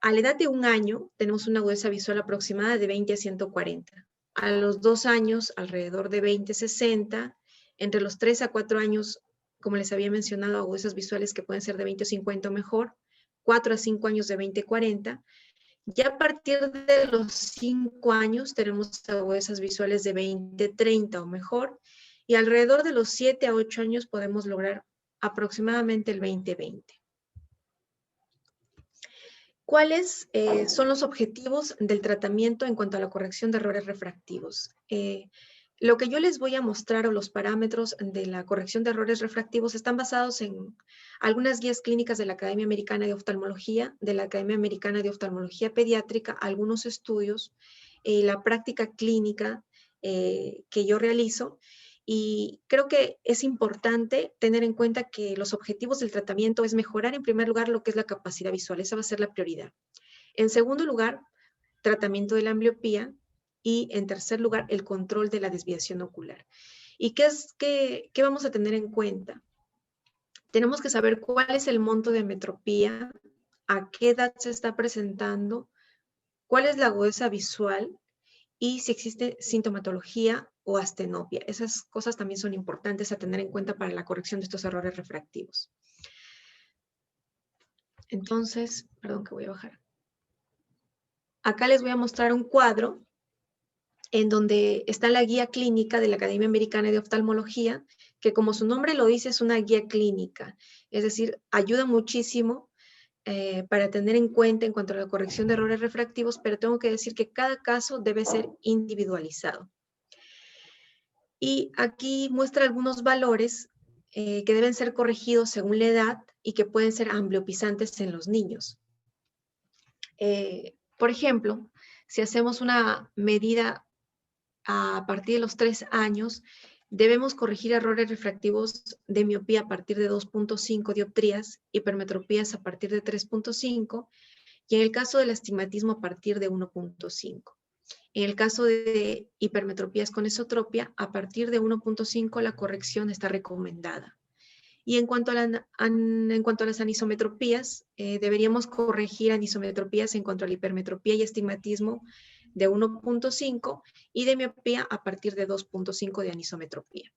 A la edad de 1 año tenemos una agudeza visual aproximada de 20 a 140. A los 2 años, alrededor de 20 a 60. Entre los 3 a 4 años, como les había mencionado, agudezas visuales que pueden ser de 20 o 50 o mejor. 4 a 5 años de 20 a 40. Ya a partir de los 5 años tenemos agudezas visuales de 20 a 30 o mejor. Y alrededor de los 7 a 8 años podemos lograr aproximadamente el 20-20. ¿Cuáles son los objetivos del tratamiento en cuanto a la corrección de errores refractivos? Lo que yo les voy a mostrar o los parámetros de la corrección de errores refractivos están basados en algunas guías clínicas de la Academia Americana de Oftalmología, de la Academia Americana de Oftalmología Pediátrica, algunos estudios, la práctica clínica que yo realizo. Y creo que es importante tener en cuenta que los objetivos del tratamiento es mejorar en primer lugar lo que es la capacidad visual. Esa va a ser la prioridad. En segundo lugar, tratamiento de la ambliopía. Y en tercer lugar, el control de la desviación ocular. ¿Y qué vamos a tener en cuenta? Tenemos que saber cuál es el monto de ametropía, a qué edad se está presentando, cuál es la agudeza visual y si existe sintomatología o astenopia. Esas cosas también son importantes a tener en cuenta para la corrección de estos errores refractivos. Entonces, perdón que voy a bajar. Acá les voy a mostrar un cuadro en donde está la guía clínica de la Academia Americana de Oftalmología, que como su nombre lo dice, es una guía clínica. Es decir, ayuda muchísimo para tener en cuenta en cuanto a la corrección de errores refractivos, pero tengo que decir que cada caso debe ser individualizado. Y aquí muestra algunos valores que deben ser corregidos según la edad y que pueden ser ambliopizantes en los niños. Por ejemplo, si hacemos una medida a partir de los 3 años, debemos corregir errores refractivos de miopía a partir de 2.5 dioptrías, hipermetropías a partir de 3.5 y en el caso del astigmatismo a partir de 1.5. En el caso de hipermetropías con esotropia, a partir de 1.5 la corrección está recomendada. Y en cuanto a las anisometropías, deberíamos corregir anisometropías en cuanto a la hipermetropía y astigmatismo de 1.5 y de miopía a partir de 2.5 de anisometropía.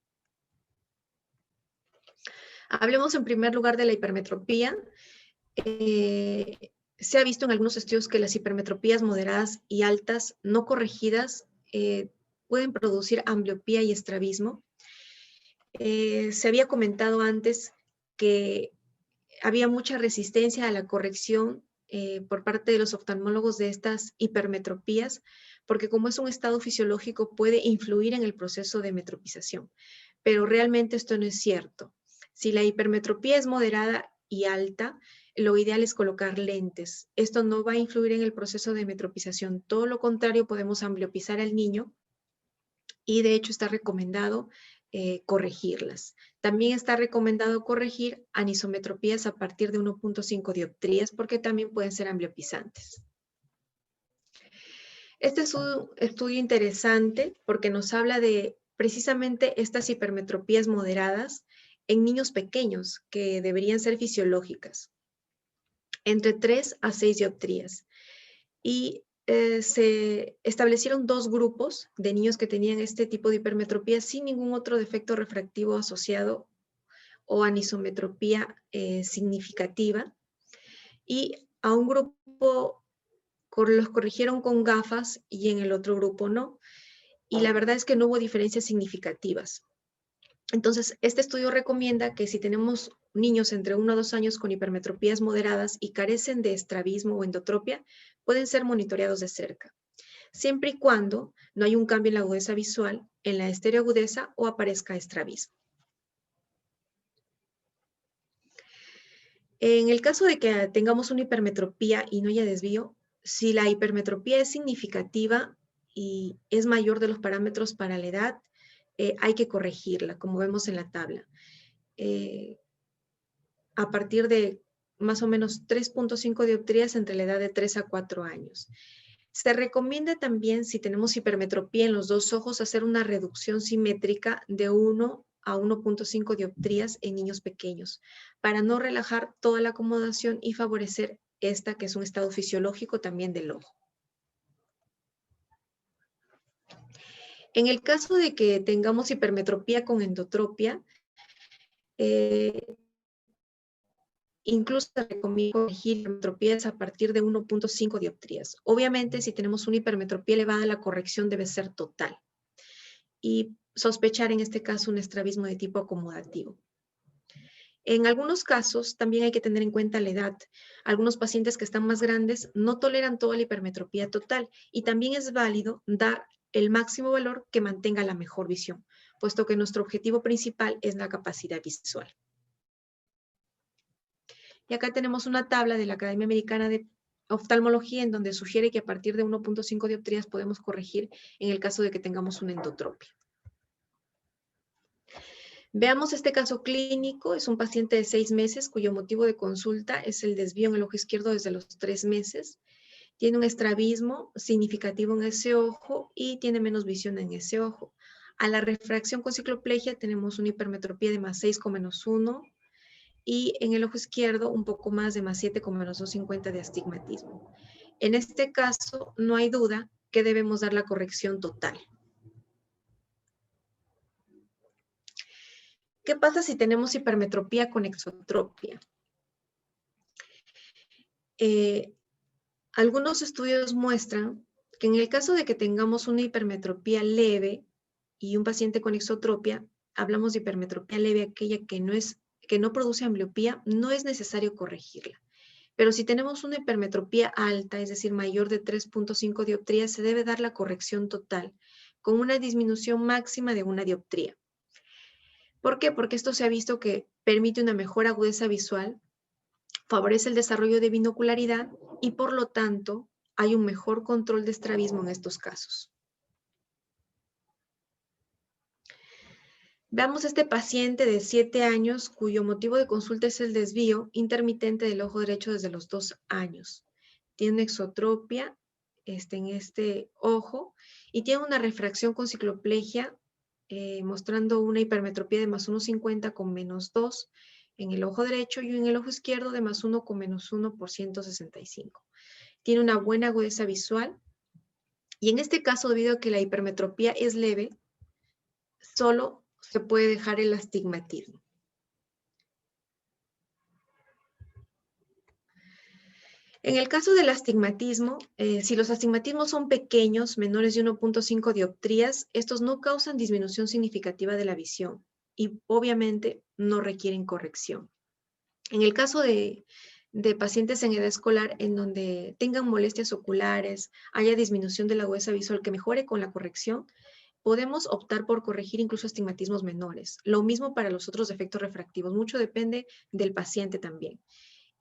Hablemos en primer lugar de la hipermetropía. Se ha visto en algunos estudios que las hipermetropías moderadas y altas no corregidas pueden producir ambliopía y estrabismo. Se había comentado antes que había mucha resistencia a la corrección por parte de los oftalmólogos de estas hipermetropías, porque como es un estado fisiológico puede influir en el proceso de metropización. Pero realmente esto no es cierto. Si la hipermetropía es moderada y alta, lo ideal es colocar lentes. Esto no va a influir en el proceso de metropización. Todo lo contrario, podemos ambliopizar al niño y de hecho está recomendado corregirlas. También está recomendado corregir anisometropías a partir de 1.5 dioptrías porque también pueden ser ambliopizantes. Este es un estudio interesante porque nos habla de precisamente estas hipermetropías moderadas en niños pequeños que deberían ser fisiológicas, entre 3 a 6 dioptrías. Y se establecieron 2 grupos de niños que tenían este tipo de hipermetropía sin ningún otro defecto refractivo asociado o anisometropía significativa. Y a un grupo los corrigieron con gafas y en el otro grupo no. Y la verdad es que no hubo diferencias significativas. Entonces, este estudio recomienda que si tenemos niños entre 1 a 2 años con hipermetropías moderadas y carecen de estrabismo o endotropia, pueden ser monitoreados de cerca, siempre y cuando no hay un cambio en la agudeza visual, en la estereoagudeza o aparezca estrabismo. En el caso de que tengamos una hipermetropía y no haya desvío, si la hipermetropía es significativa y es mayor de los parámetros para la edad, hay que corregirla, como vemos en la tabla. A partir de más o menos 3.5 dioptrías entre la edad de 3 a 4 años. Se recomienda también, si tenemos hipermetropía en los 2 ojos, hacer una reducción simétrica de 1 a 1.5 dioptrías en niños pequeños, para no relajar toda la acomodación y favorecer esta que es un estado fisiológico también del ojo. En el caso de que tengamos hipermetropía con endotropia, incluso se recomienda corregir hipermetropías a partir de 1.5 dioptrías. Obviamente, si tenemos una hipermetropía elevada, la corrección debe ser total. Y sospechar en este caso un estrabismo de tipo acomodativo. En algunos casos también hay que tener en cuenta la edad. Algunos pacientes que están más grandes no toleran toda la hipermetropía total y también es válido dar el máximo valor que mantenga la mejor visión, puesto que nuestro objetivo principal es la capacidad visual. Y acá tenemos una tabla de la Academia Americana de Oftalmología en donde sugiere que a partir de 1.5 dioptrías podemos corregir en el caso de que tengamos una endotropia. Veamos este caso clínico. Es un paciente de 6 meses cuyo motivo de consulta es el desvío en el ojo izquierdo desde los 3 meses. Tiene un estrabismo significativo en ese ojo y tiene menos visión en ese ojo. A la refracción con cicloplegia tenemos una hipermetropía de +6 con -1 y en el ojo izquierdo un poco más de +7 con -250 de astigmatismo. En este caso no hay duda que debemos dar la corrección total. ¿Qué pasa si tenemos hipermetropía con exotropia? Algunos estudios muestran que en el caso de que tengamos una hipermetropía leve y un paciente con exotropia, hablamos de hipermetropía leve, aquella que no produce ambliopía, no es necesario corregirla. Pero si tenemos una hipermetropía alta, es decir, mayor de 3.5 dioptrías, se debe dar la corrección total con una disminución máxima de 1 dioptría. ¿Por qué? Porque esto se ha visto que permite una mejor agudeza visual, favorece el desarrollo de binocularidad y por lo tanto hay un mejor control de estrabismo en estos casos. Veamos este paciente de 7 años cuyo motivo de consulta es el desvío intermitente del ojo derecho desde los 2 años. Tiene exotropia en este ojo y tiene una refracción con cicloplegia mostrando una hipermetropía de +1.50 con -2 en el ojo derecho y en el ojo izquierdo de +1 con -1 por 165. Tiene una buena agudeza visual y en este caso, debido a que la hipermetropía es leve, solo se puede dejar el astigmatismo. En el caso del astigmatismo, si los astigmatismos son pequeños, menores de 1.5 dioptrías, estos no causan disminución significativa de la visión y obviamente no requieren corrección. En el caso de pacientes en edad escolar en donde tengan molestias oculares, haya disminución de la agudeza visual que mejore con la corrección, podemos optar por corregir incluso astigmatismos menores. Lo mismo para los otros defectos refractivos, mucho depende del paciente también.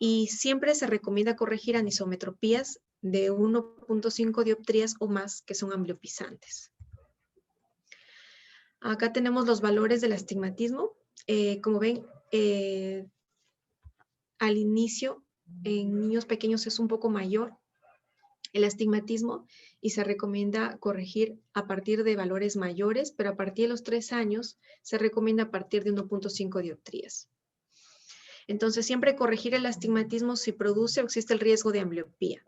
Y siempre se recomienda corregir anisometropías de 1.5 dioptrías o más que son ambliopizantes. Acá tenemos los valores del astigmatismo. Como ven, al inicio en niños pequeños es un poco mayor el astigmatismo y se recomienda corregir a partir de valores mayores, pero a partir de los 3 años se recomienda a partir de 1.5 dioptrías. Entonces, siempre corregir el astigmatismo si produce o existe el riesgo de ambliopía.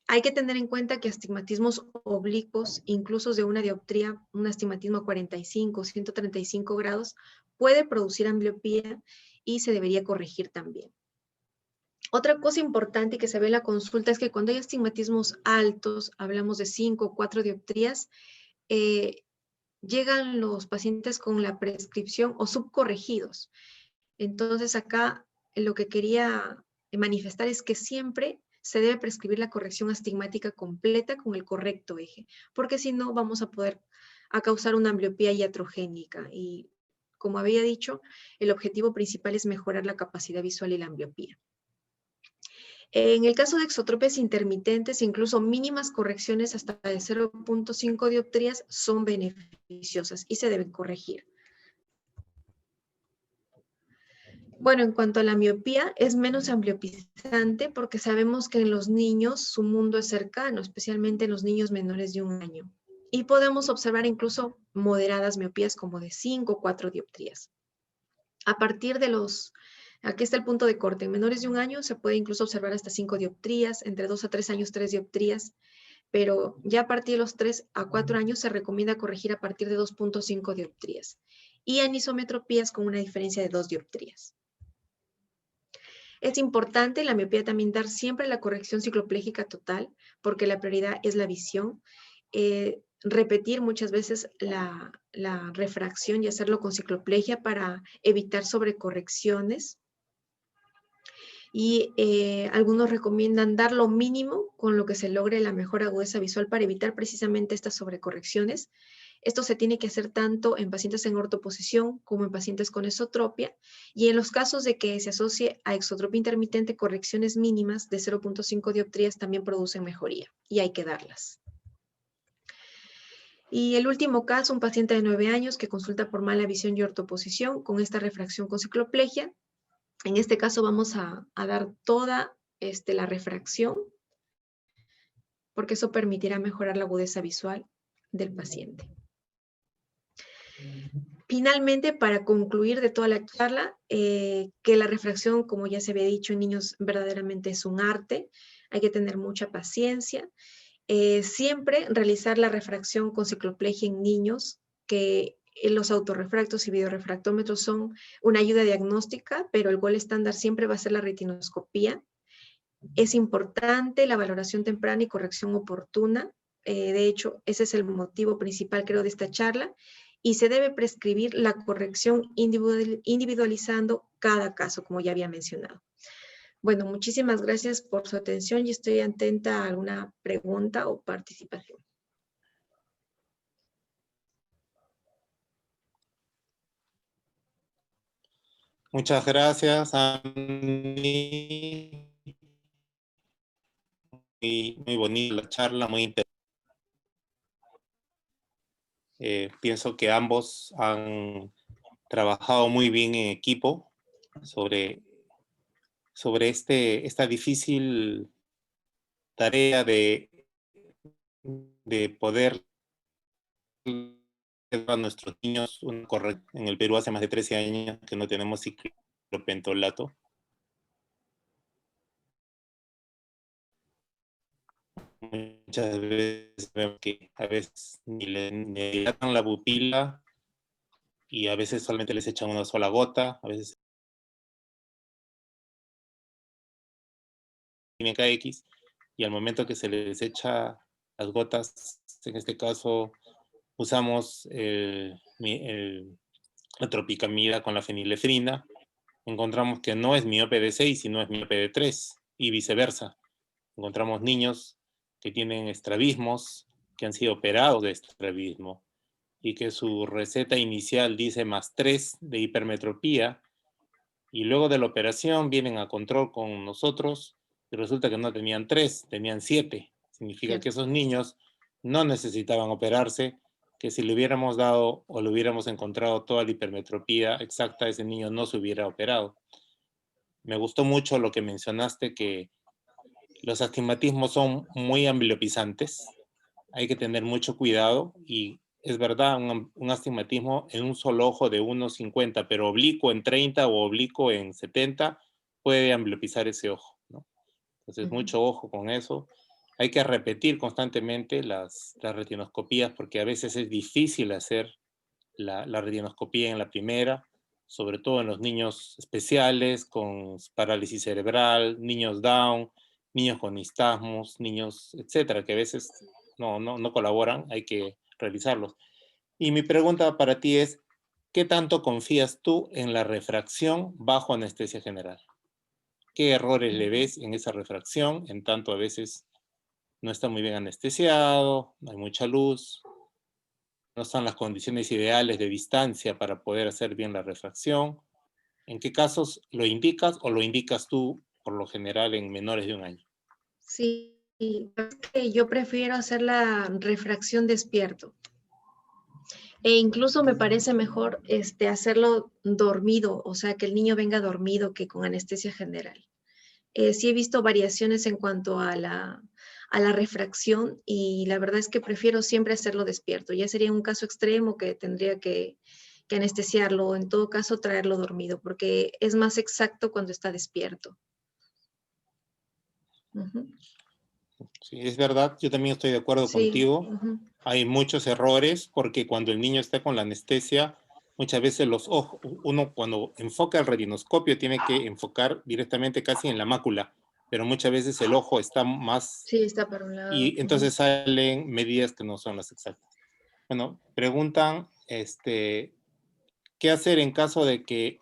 Hay que tener en cuenta que astigmatismos oblicuos, incluso de 1 dioptría, un astigmatismo a 45, 135 grados, puede producir ambliopía y se debería corregir también. Otra cosa importante que se ve en la consulta es que cuando hay astigmatismos altos, hablamos de 5 o 4 dioptrías, llegan los pacientes con la prescripción o subcorregidos. Entonces acá lo que quería manifestar es que siempre se debe prescribir la corrección astigmática completa con el correcto eje, porque si no vamos a causar una ambliopía iatrogénica y como había dicho, el objetivo principal es mejorar la capacidad visual y la ambliopía. En el caso de exotropias intermitentes, incluso mínimas correcciones hasta de 0.5 dioptrías son beneficiosas y se deben corregir. Bueno, en cuanto a la miopía, es menos ambliopizante porque sabemos que en los niños su mundo es cercano, especialmente en los niños menores de 1 año. Y podemos observar incluso moderadas miopías como de 5 o 4 dioptrías. A partir de los Aquí está el punto de corte. En menores de 1 año se puede incluso observar hasta 5 dioptrías, entre 2 a 3 años 3 dioptrías, pero ya a partir de los 3 a 4 años se recomienda corregir a partir de 2.5 dioptrías y anisometropías con una diferencia de 2 dioptrías. Es importante en la miopía también dar siempre la corrección cicloplégica total, porque la prioridad es la visión. Repetir muchas veces la refracción y hacerlo con cicloplegia para evitar sobrecorrecciones. Y algunos recomiendan dar lo mínimo con lo que se logre la mejor agudeza visual para evitar precisamente estas sobrecorrecciones. Esto se tiene que hacer tanto en pacientes en ortoposición como en pacientes con esotropia, y en los casos de que se asocie a exotropia intermitente, correcciones mínimas de 0.5 dioptrías también producen mejoría y hay que darlas. Y el último caso, un paciente de 9 años que consulta por mala visión y ortoposición con esta refracción con cicloplegia. En este caso vamos a dar toda la refracción, porque eso permitirá mejorar la agudeza visual del paciente. Finalmente, para concluir de toda la charla, que la refracción, como ya se había dicho, en niños verdaderamente es un arte, hay que tener mucha paciencia. Siempre realizar la refracción con cicloplegia en niños, que los autorrefractos y videorefractómetros son una ayuda diagnóstica, pero el gol estándar siempre va a ser la retinoscopía. Es importante la valoración temprana y corrección oportuna. De hecho, ese es el motivo principal, creo, de esta charla. Y se debe prescribir la corrección individualizando cada caso, como ya había mencionado. Bueno, muchísimas gracias por su atención y estoy atenta a alguna pregunta o participación. Muchas gracias, Andy. Muy bonita la charla, muy interesante. Pienso que ambos han trabajado muy bien en equipo sobre esta difícil tarea de poder a nuestros niños en el Perú hace más de 13 años que no tenemos ciclopentolato. Muchas veces vemos que a veces ni le dilatan la pupila y a veces solamente les echan una sola gota, a veces MKX, y al momento que se les echa las gotas, en este caso usamos la tropicamida con la fenilefrina, encontramos que no es miope de 6, sino es miope de 3, y viceversa. Encontramos niños que tienen estrabismos, que han sido operados de estrabismo, y que su receta inicial dice +3 de hipermetropía, y luego de la operación vienen a control con nosotros, y resulta que no tenían 3, tenían 7. Significa que esos niños no necesitaban operarse, que si le hubiéramos dado o le hubiéramos encontrado toda la hipermetropía exacta, ese niño no se hubiera operado. Me gustó mucho lo que mencionaste, que los astigmatismos son muy ambliopizantes. Hay que tener mucho cuidado y es verdad, un astigmatismo en un solo ojo de 1,50, pero oblicuo en 30 o oblicuo en 70 puede ambliopizar ese ojo, ¿no? Entonces, mucho ojo con eso. Hay que repetir constantemente las retinoscopías porque a veces es difícil hacer la retinoscopía en la primera, sobre todo en los niños especiales con parálisis cerebral, niños Down, niños con nistagmos, niños, etcétera, que a veces no colaboran, hay que realizarlos. Y mi pregunta para ti es, ¿qué tanto confías tú en la refracción bajo anestesia general? ¿Qué errores le ves en esa refracción? En tanto a veces no está muy bien anestesiado, no hay mucha luz, no están las condiciones ideales de distancia para poder hacer bien la refracción. ¿En qué casos lo indicas o lo indicas tú por lo general en menores de 1 año? Sí, yo prefiero hacer la refracción despierto. E incluso me parece mejor hacerlo dormido, o sea, que el niño venga dormido que con anestesia general. Sí he visto variaciones en cuanto a la refracción y la verdad es que prefiero siempre hacerlo despierto. Ya sería un caso extremo que tendría que que anestesiarlo, o en todo caso traerlo dormido, porque es más exacto cuando está despierto. Ujú. Sí, es verdad, yo también estoy de acuerdo Sí, contigo. ujú. Hay muchos errores porque cuando el niño está con la anestesia, muchas veces los ojos, uno cuando enfoca el retinoscopio tiene que enfocar directamente casi en la mácula, pero muchas veces el ojo está más, Sí, está para un lado. y entonces salen medidas que no son las exactas. Bueno, preguntan, ¿qué hacer en caso de que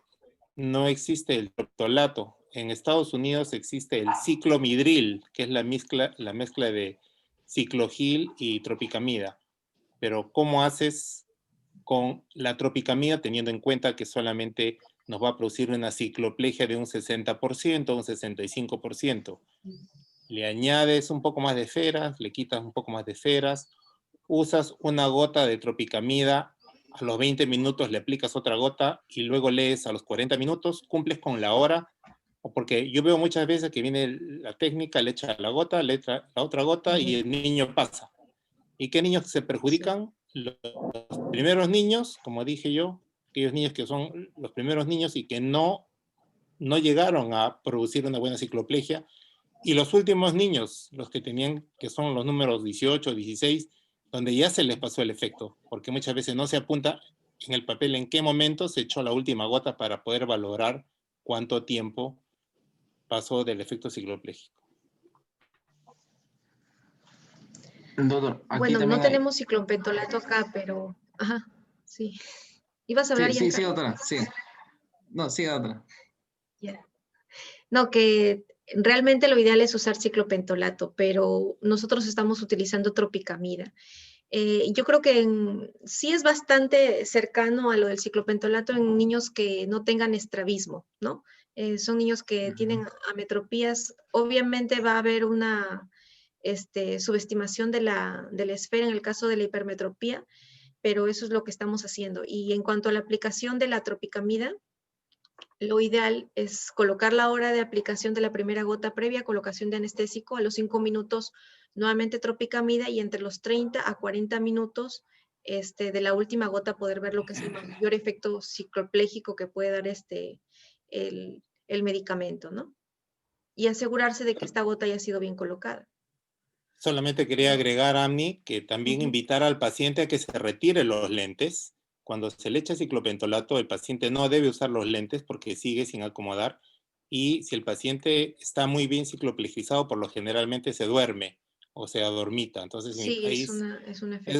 no existe el troptolato? En Estados Unidos existe el ciclomidril, que es la mezcla de ciclogil y tropicamida. Pero ¿cómo haces con la tropicamida teniendo en cuenta que solamente nos va a producir una cicloplegia de un 60%, un 65%? Le añades un poco más de feras, le quitas un poco más de feras, usas una gota de tropicamida, a los 20 minutos le aplicas otra gota y luego lees a los 40 minutos, cumples con la hora, porque yo veo muchas veces que viene la técnica, le echa la gota, le echa la otra gota y el niño pasa. ¿Y qué niños se perjudican? Los primeros niños, como dije yo, aquellos niños que son los primeros niños y que no llegaron a producir una buena cicloplegia, y los últimos niños, los que tenían, que son los números 18, 16, donde ya se les pasó el efecto, porque muchas veces no se apunta en el papel en qué momento se echó la última gota para poder valorar cuánto tiempo pasó del efecto ciclopléjico. Doctor, aquí Bueno, no también hay... tenemos ciclopentonato acá, pero... Ajá, sí. ¿Ibas a hablar, Sí, Giancarlo? doctora, sí. No, sí, doctora. Yeah. No, que realmente lo ideal es usar ciclopentolato, pero nosotros estamos utilizando tropicamida. Yo creo que sí es bastante cercano a lo del ciclopentolato en niños que no tengan estrabismo, ¿no? Son niños que tienen ametropías. Obviamente va a haber una subestimación de la esfera en el caso de la hipermetropía, pero eso es lo que estamos haciendo. Y en cuanto a la aplicación de la tropicamida, lo ideal es colocar la hora de aplicación de la primera gota previa colocación de anestésico, a los 5 minutos nuevamente tropicamida y entre los 30 a 40 minutos de la última gota poder ver lo que es el mayor efecto ciclopléjico que puede dar el medicamento, ¿no? Y asegurarse de que esta gota haya sido bien colocada. Solamente quería agregar, Amni, que también invitar al paciente a que se retire los lentes. Cuando se le echa ciclopentolato, el paciente no debe usar los lentes porque sigue sin acomodar. Y si el paciente está muy bien cicloplejizado, por lo generalmente se duerme o se adormita. Entonces, Sí, ahí es un efecto.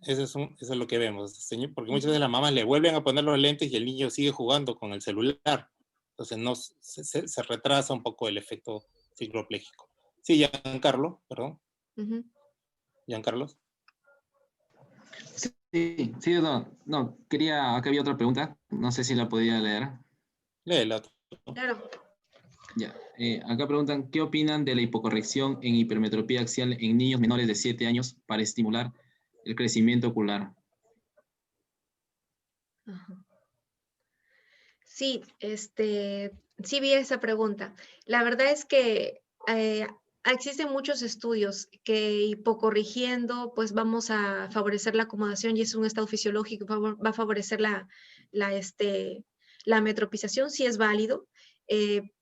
eso es lo que vemos. Porque muchas veces las mamás le vuelven a poner los lentes y el niño sigue jugando con el celular. Entonces, no, se retrasa un poco el efecto ciclopléjico. Sí, Giancarlo, perdón. Giancarlos. Sí, doctor. No, acá había otra pregunta, no sé si la podía leer. Léela. Claro. Ya, acá preguntan, ¿qué opinan de la hipocorrección en hipermetropía axial en niños menores de 7 años para estimular el crecimiento ocular? Ajá. Sí, sí vi esa pregunta. La verdad es que existen muchos estudios que hipocorrigiendo, pues vamos a favorecer la acomodación y es un estado fisiológico, va a favorecer la metropización, sí es válido.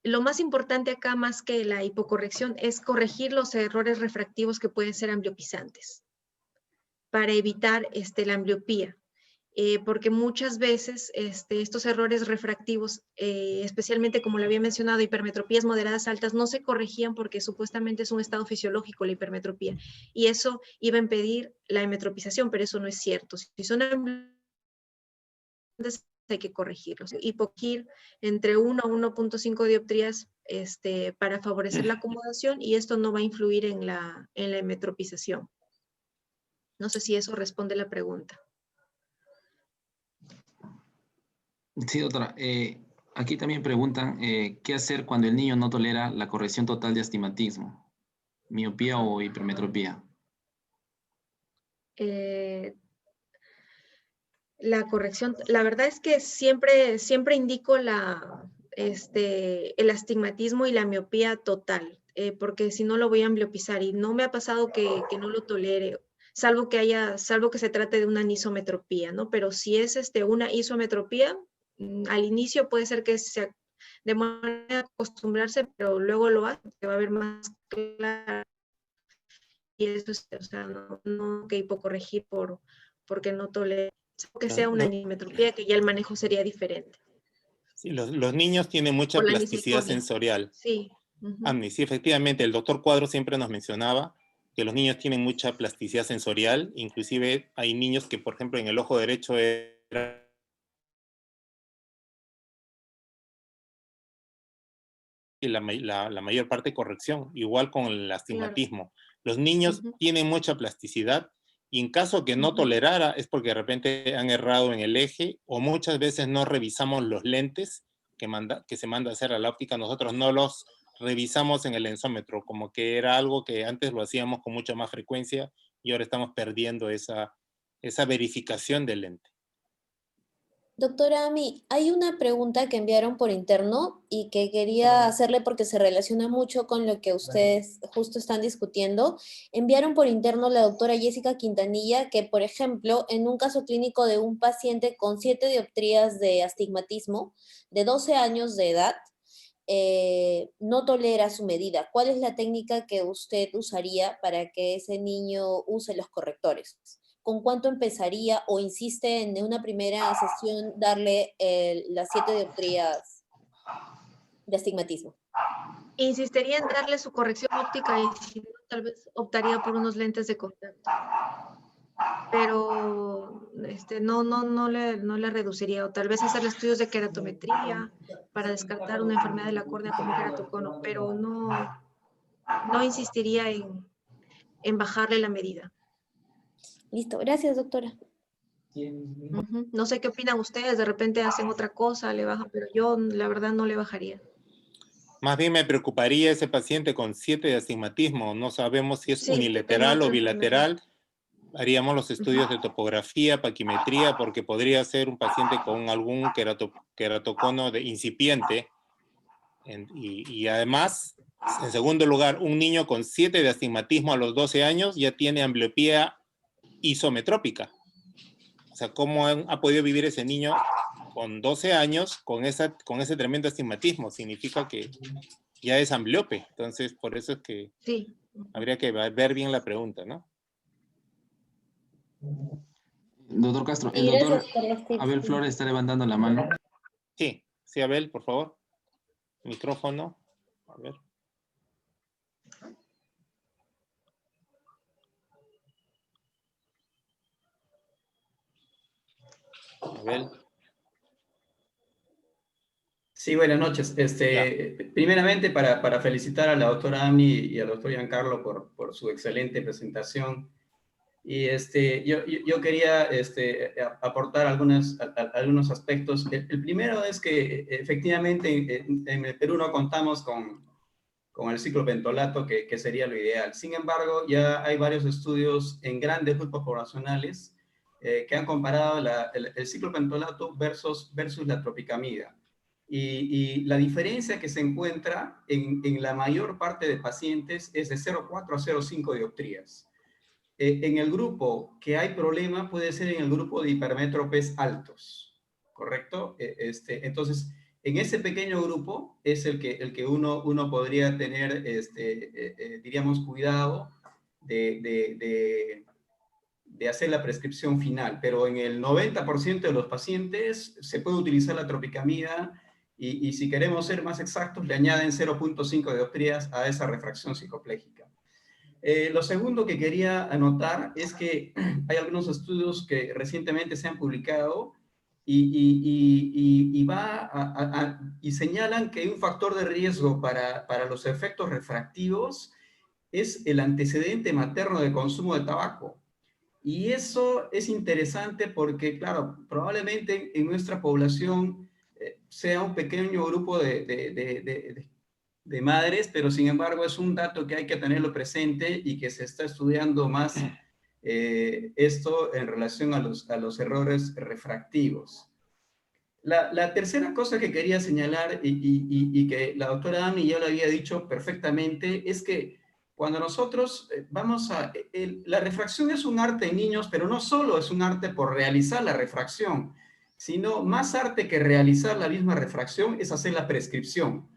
Lo más importante acá, más que la hipocorrección, es corregir los errores refractivos que pueden ser ambliopizantes para evitar la ambliopía. Porque muchas veces estos errores refractivos, especialmente como le había mencionado, hipermetropías moderadas altas, no se corregían porque supuestamente es un estado fisiológico la hipermetropía, y eso iba a impedir la hemetropización, pero eso no es cierto. Si son hay que corregirlos. Hipogir entre 1 a 1.5 dioptrías para favorecer la acomodación, y esto no va a influir en la hemetropización. No sé si eso responde la pregunta. Sí, doctora. Aquí también preguntan, ¿qué hacer cuando el niño no tolera la corrección total de astigmatismo, miopía o hipermetropía? La corrección, la verdad es que siempre indico el astigmatismo y la miopía total, porque si no lo voy a ambliopizar, y no me ha pasado que no lo tolere. salvo que se trate de una anisometropía, ¿no? Pero si es una isometropía, al inicio puede ser que se demore a acostumbrarse, pero luego lo hace, que va a ver más claro. Y eso es, o sea, no que hipocorregir porque no tolera, que sea una anisometropía, que ya el manejo sería diferente. Sí, los niños tienen mucha Por la plasticidad misericordia. sensorial. Sí. Amni, sí, efectivamente, el doctor Cuadro siempre nos mencionaba que los niños tienen mucha plasticidad sensorial, inclusive hay niños que, por ejemplo, en el ojo derecho era la mayor parte corrección, igual con el astigmatismo. Los niños tienen mucha plasticidad y en caso que no tolerara es porque de repente han errado en el eje o muchas veces no revisamos los lentes que se manda a hacer a la óptica, nosotros no los revisamos en el lensómetro, como que era algo que antes lo hacíamos con mucha más frecuencia y ahora estamos perdiendo esa verificación del lente. Doctora Ami, hay una pregunta que enviaron por interno y que quería hacerle porque se relaciona mucho con lo que ustedes justo están discutiendo. Enviaron por interno la doctora Jessica Quintanilla que, por ejemplo, en un caso clínico de un paciente con 7 dioptrías de astigmatismo de 12 años de edad, no tolera su medida. ¿Cuál es la técnica que usted usaría para que ese niño use los correctores? ¿Con cuánto empezaría o insiste en una primera sesión darle las 7 dioptrías de astigmatismo? Insistiría en darle su corrección óptica y si no, tal vez optaría por unos lentes de contacto. Pero no le reduciría, o tal vez hacerle estudios de queratometría para descartar una enfermedad de la córnea como queratocono, pero no insistiría en bajarle la medida. Listo, gracias, doctora. No sé qué opinan ustedes, de repente hacen otra cosa, le bajan, pero yo la verdad no le bajaría. Más bien me preocuparía ese paciente con 7 de astigmatismo. No sabemos si es Sí, unilateral o otra bilateral. Haríamos los estudios de topografía, paquimetría, porque podría ser un paciente con algún queratocono incipiente. Y además, en segundo lugar, un niño con 7 de astigmatismo a los 12 años ya tiene ambliopía isometrópica. O sea, ¿cómo ha podido vivir ese niño con 12 años con ese tremendo astigmatismo? Significa que ya es ambliope. Entonces, por eso es que sí. Habría que ver bien la pregunta, ¿no? Doctor Castro, el Y doctor gracias por los tips. Abel Flores está levantando la mano. Sí, sí, Abel, por favor. Micrófono. A ver. Abel. Sí, buenas noches. Primeramente, para felicitar a la doctora Amni y al doctor Giancarlo por su excelente presentación. Y yo quería aportar algunos aspectos. El primero es que efectivamente en el Perú no contamos con el ciclopentolato, que sería lo ideal. Sin embargo, ya hay varios estudios en grandes grupos poblacionales que han comparado el ciclopentolato versus la tropicamida. Y la diferencia que se encuentra en la mayor parte de pacientes es de 0,4 a 0,5 dioptrías. En el grupo que hay problema puede ser en el grupo de hipermétropes altos, ¿correcto? Entonces, en ese pequeño grupo es el que uno podría tener, diríamos, cuidado de hacer la prescripción final, pero en el 90% de los pacientes se puede utilizar la tropicamida y si queremos ser más exactos, le añaden 0,5 dioptrías a esa refracción psicopléjica. Lo segundo que quería anotar es que hay algunos estudios que recientemente se han publicado y señalan que hay un factor de riesgo para los efectos refractivos es el antecedente materno de consumo de tabaco. Y eso es interesante porque, claro, probablemente en nuestra población sea un pequeño grupo de madres, pero sin embargo es un dato que hay que tenerlo presente y que se está estudiando más esto en relación a los errores refractivos. La tercera cosa que quería señalar y que la doctora Ami ya lo había dicho perfectamente es que cuando nosotros la refracción es un arte en niños, pero no solo es un arte por realizar la refracción, sino más arte que realizar la misma refracción es hacer la prescripción.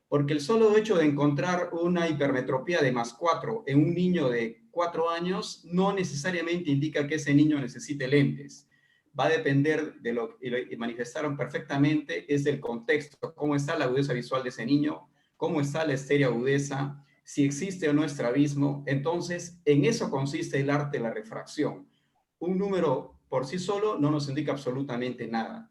Porque el solo hecho de encontrar una hipermetropía de +4 en un niño de 4 años no necesariamente indica que ese niño necesite lentes. Va a depender de lo que manifestaron perfectamente, es del contexto, cómo está la agudeza visual de ese niño, cómo está la estereoagudeza, si existe o no estrabismo. Entonces, en eso consiste el arte de la refracción. Un número por sí solo no nos indica absolutamente nada.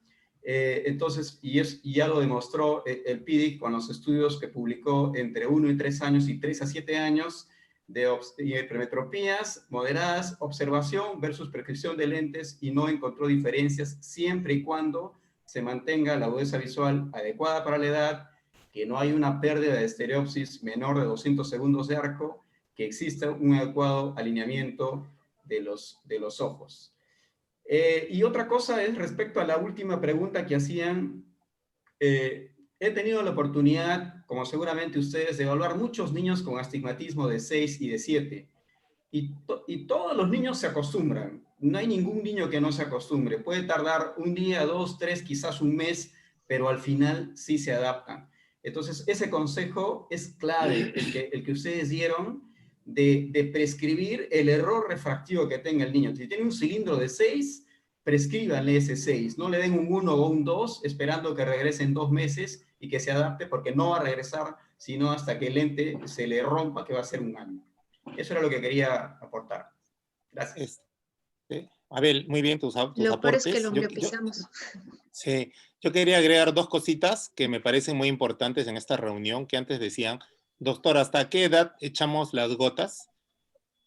Entonces, y ya lo demostró el PIDIC con los estudios que publicó entre 1 y 3 años y 3 a 7 años de hipermetropías moderadas, observación versus prescripción de lentes, y no encontró diferencias siempre y cuando se mantenga la agudeza visual adecuada para la edad, que no hay una pérdida de estereopsis menor de 200 segundos de arco, que exista un adecuado alineamiento de los ojos. Y otra cosa es respecto a la última pregunta que hacían. He tenido la oportunidad, como seguramente ustedes, de evaluar muchos niños con astigmatismo de 6 y de 7. Y todos los niños se acostumbran. No hay ningún niño que no se acostumbre. Puede tardar un día, 2, 3, quizás un mes, pero al final sí se adaptan. Entonces, ese consejo es clave, el que ustedes dieron, de prescribir el error refractivo que tenga el niño. Si tiene un cilindro de 6, prescríbanle ese 6. No le den un 1 o un 2 esperando que regrese en 2 meses y que se adapte, porque no va a regresar sino hasta que el lente se le rompa, que va a ser un año. Eso era lo que quería aportar. Gracias. Abel, muy bien tus Lo aportes. peor es que lo miopizamos. Sí, yo quería agregar 2 cositas que me parecen muy importantes en esta reunión, que antes decían, doctor, ¿hasta qué edad echamos las gotas?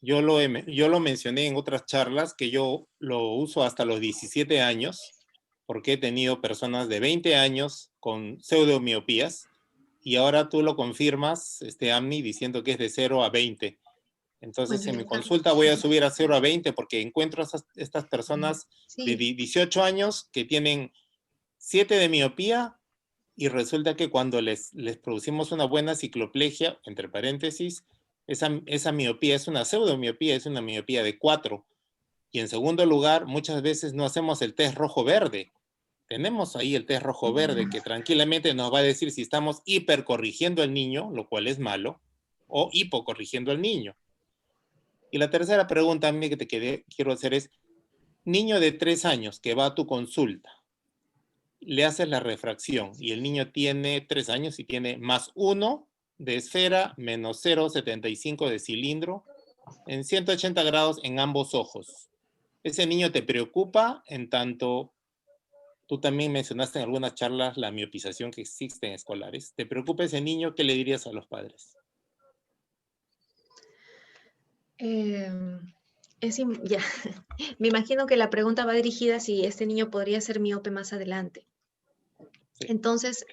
Yo lo mencioné en otras charlas, que yo lo uso hasta los 17 años, porque he tenido personas de 20 años con pseudomiopías, y ahora tú lo confirmas, Amni, diciendo que es de 0 a 20. Entonces, Bueno, en mi consulta voy a subir a 0 a 20 porque encuentro a estas personas de 18 años que tienen 7 de miopía, y resulta que cuando les producimos una buena cicloplegia, entre paréntesis, esa miopía es una pseudomiopía, es una miopía de 4. Y en segundo lugar, muchas veces no hacemos el test rojo-verde. Tenemos ahí el test rojo-verde que tranquilamente nos va a decir si estamos hipercorrigiendo al niño, lo cual es malo, o hipocorrigiendo al niño. Y la tercera pregunta a mí que quiero hacer es, niño de 3 años que va a tu consulta, le haces la refracción y el niño tiene 3 años y tiene +1 de esfera, menos 0,75 de cilindro, en 180 grados en ambos ojos. ¿Ese niño te preocupa en tanto tú también mencionaste en algunas charlas la miopización que existe en escolares? ¿Te preocupa ese niño? ¿Qué le dirías a los padres? Ya. Me imagino que la pregunta va dirigida si este niño podría ser miope más adelante. Sí. Entonces,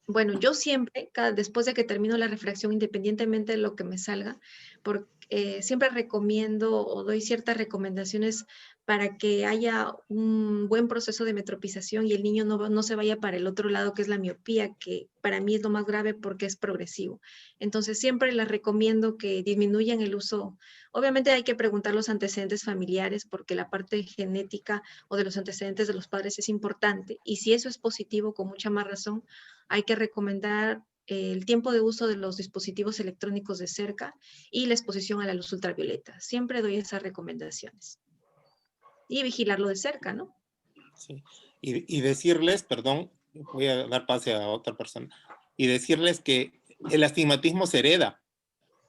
bueno, yo siempre, después de que termino la refracción, independientemente de lo que me salga, siempre recomiendo o doy ciertas recomendaciones para que haya un buen proceso de metropización y el niño no se vaya para el otro lado, que es la miopía, que para mí es lo más grave porque es progresivo. Entonces, siempre les recomiendo que disminuyan el uso. Obviamente hay que preguntar los antecedentes familiares porque la parte genética o de los antecedentes de los padres es importante. Y si eso es positivo, con mucha más razón, hay que recomendar el tiempo de uso de los dispositivos electrónicos de cerca y la exposición a la luz ultravioleta. Siempre doy esas recomendaciones. Y vigilarlo de cerca, ¿no? Sí. Y decirles, perdón, voy a dar pase a otra persona, y decirles que el astigmatismo se hereda,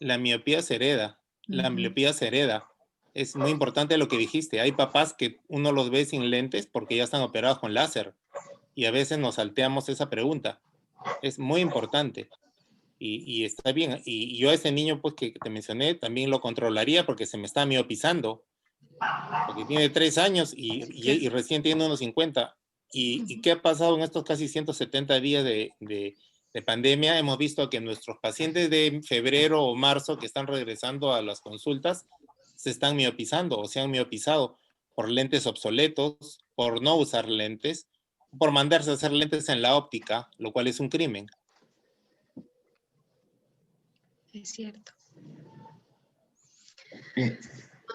la miopía se hereda, la ambliopía se hereda. Es muy importante lo que dijiste. Hay papás que uno los ve sin lentes porque ya están operados con láser, y a veces nos salteamos esa pregunta. Es muy importante. Y está bien. Y yo a ese niño pues que te mencioné también lo controlaría porque se me está miopizando. Porque tiene 3 años y recién tiene unos 50. ¿Y qué ha pasado en estos casi 170 días de pandemia? Hemos visto que nuestros pacientes de febrero o marzo que están regresando a las consultas se están miopizando o se han miopizado por lentes obsoletos, por no usar lentes, por mandarse a hacer lentes en la óptica, lo cual es un crimen. Es cierto.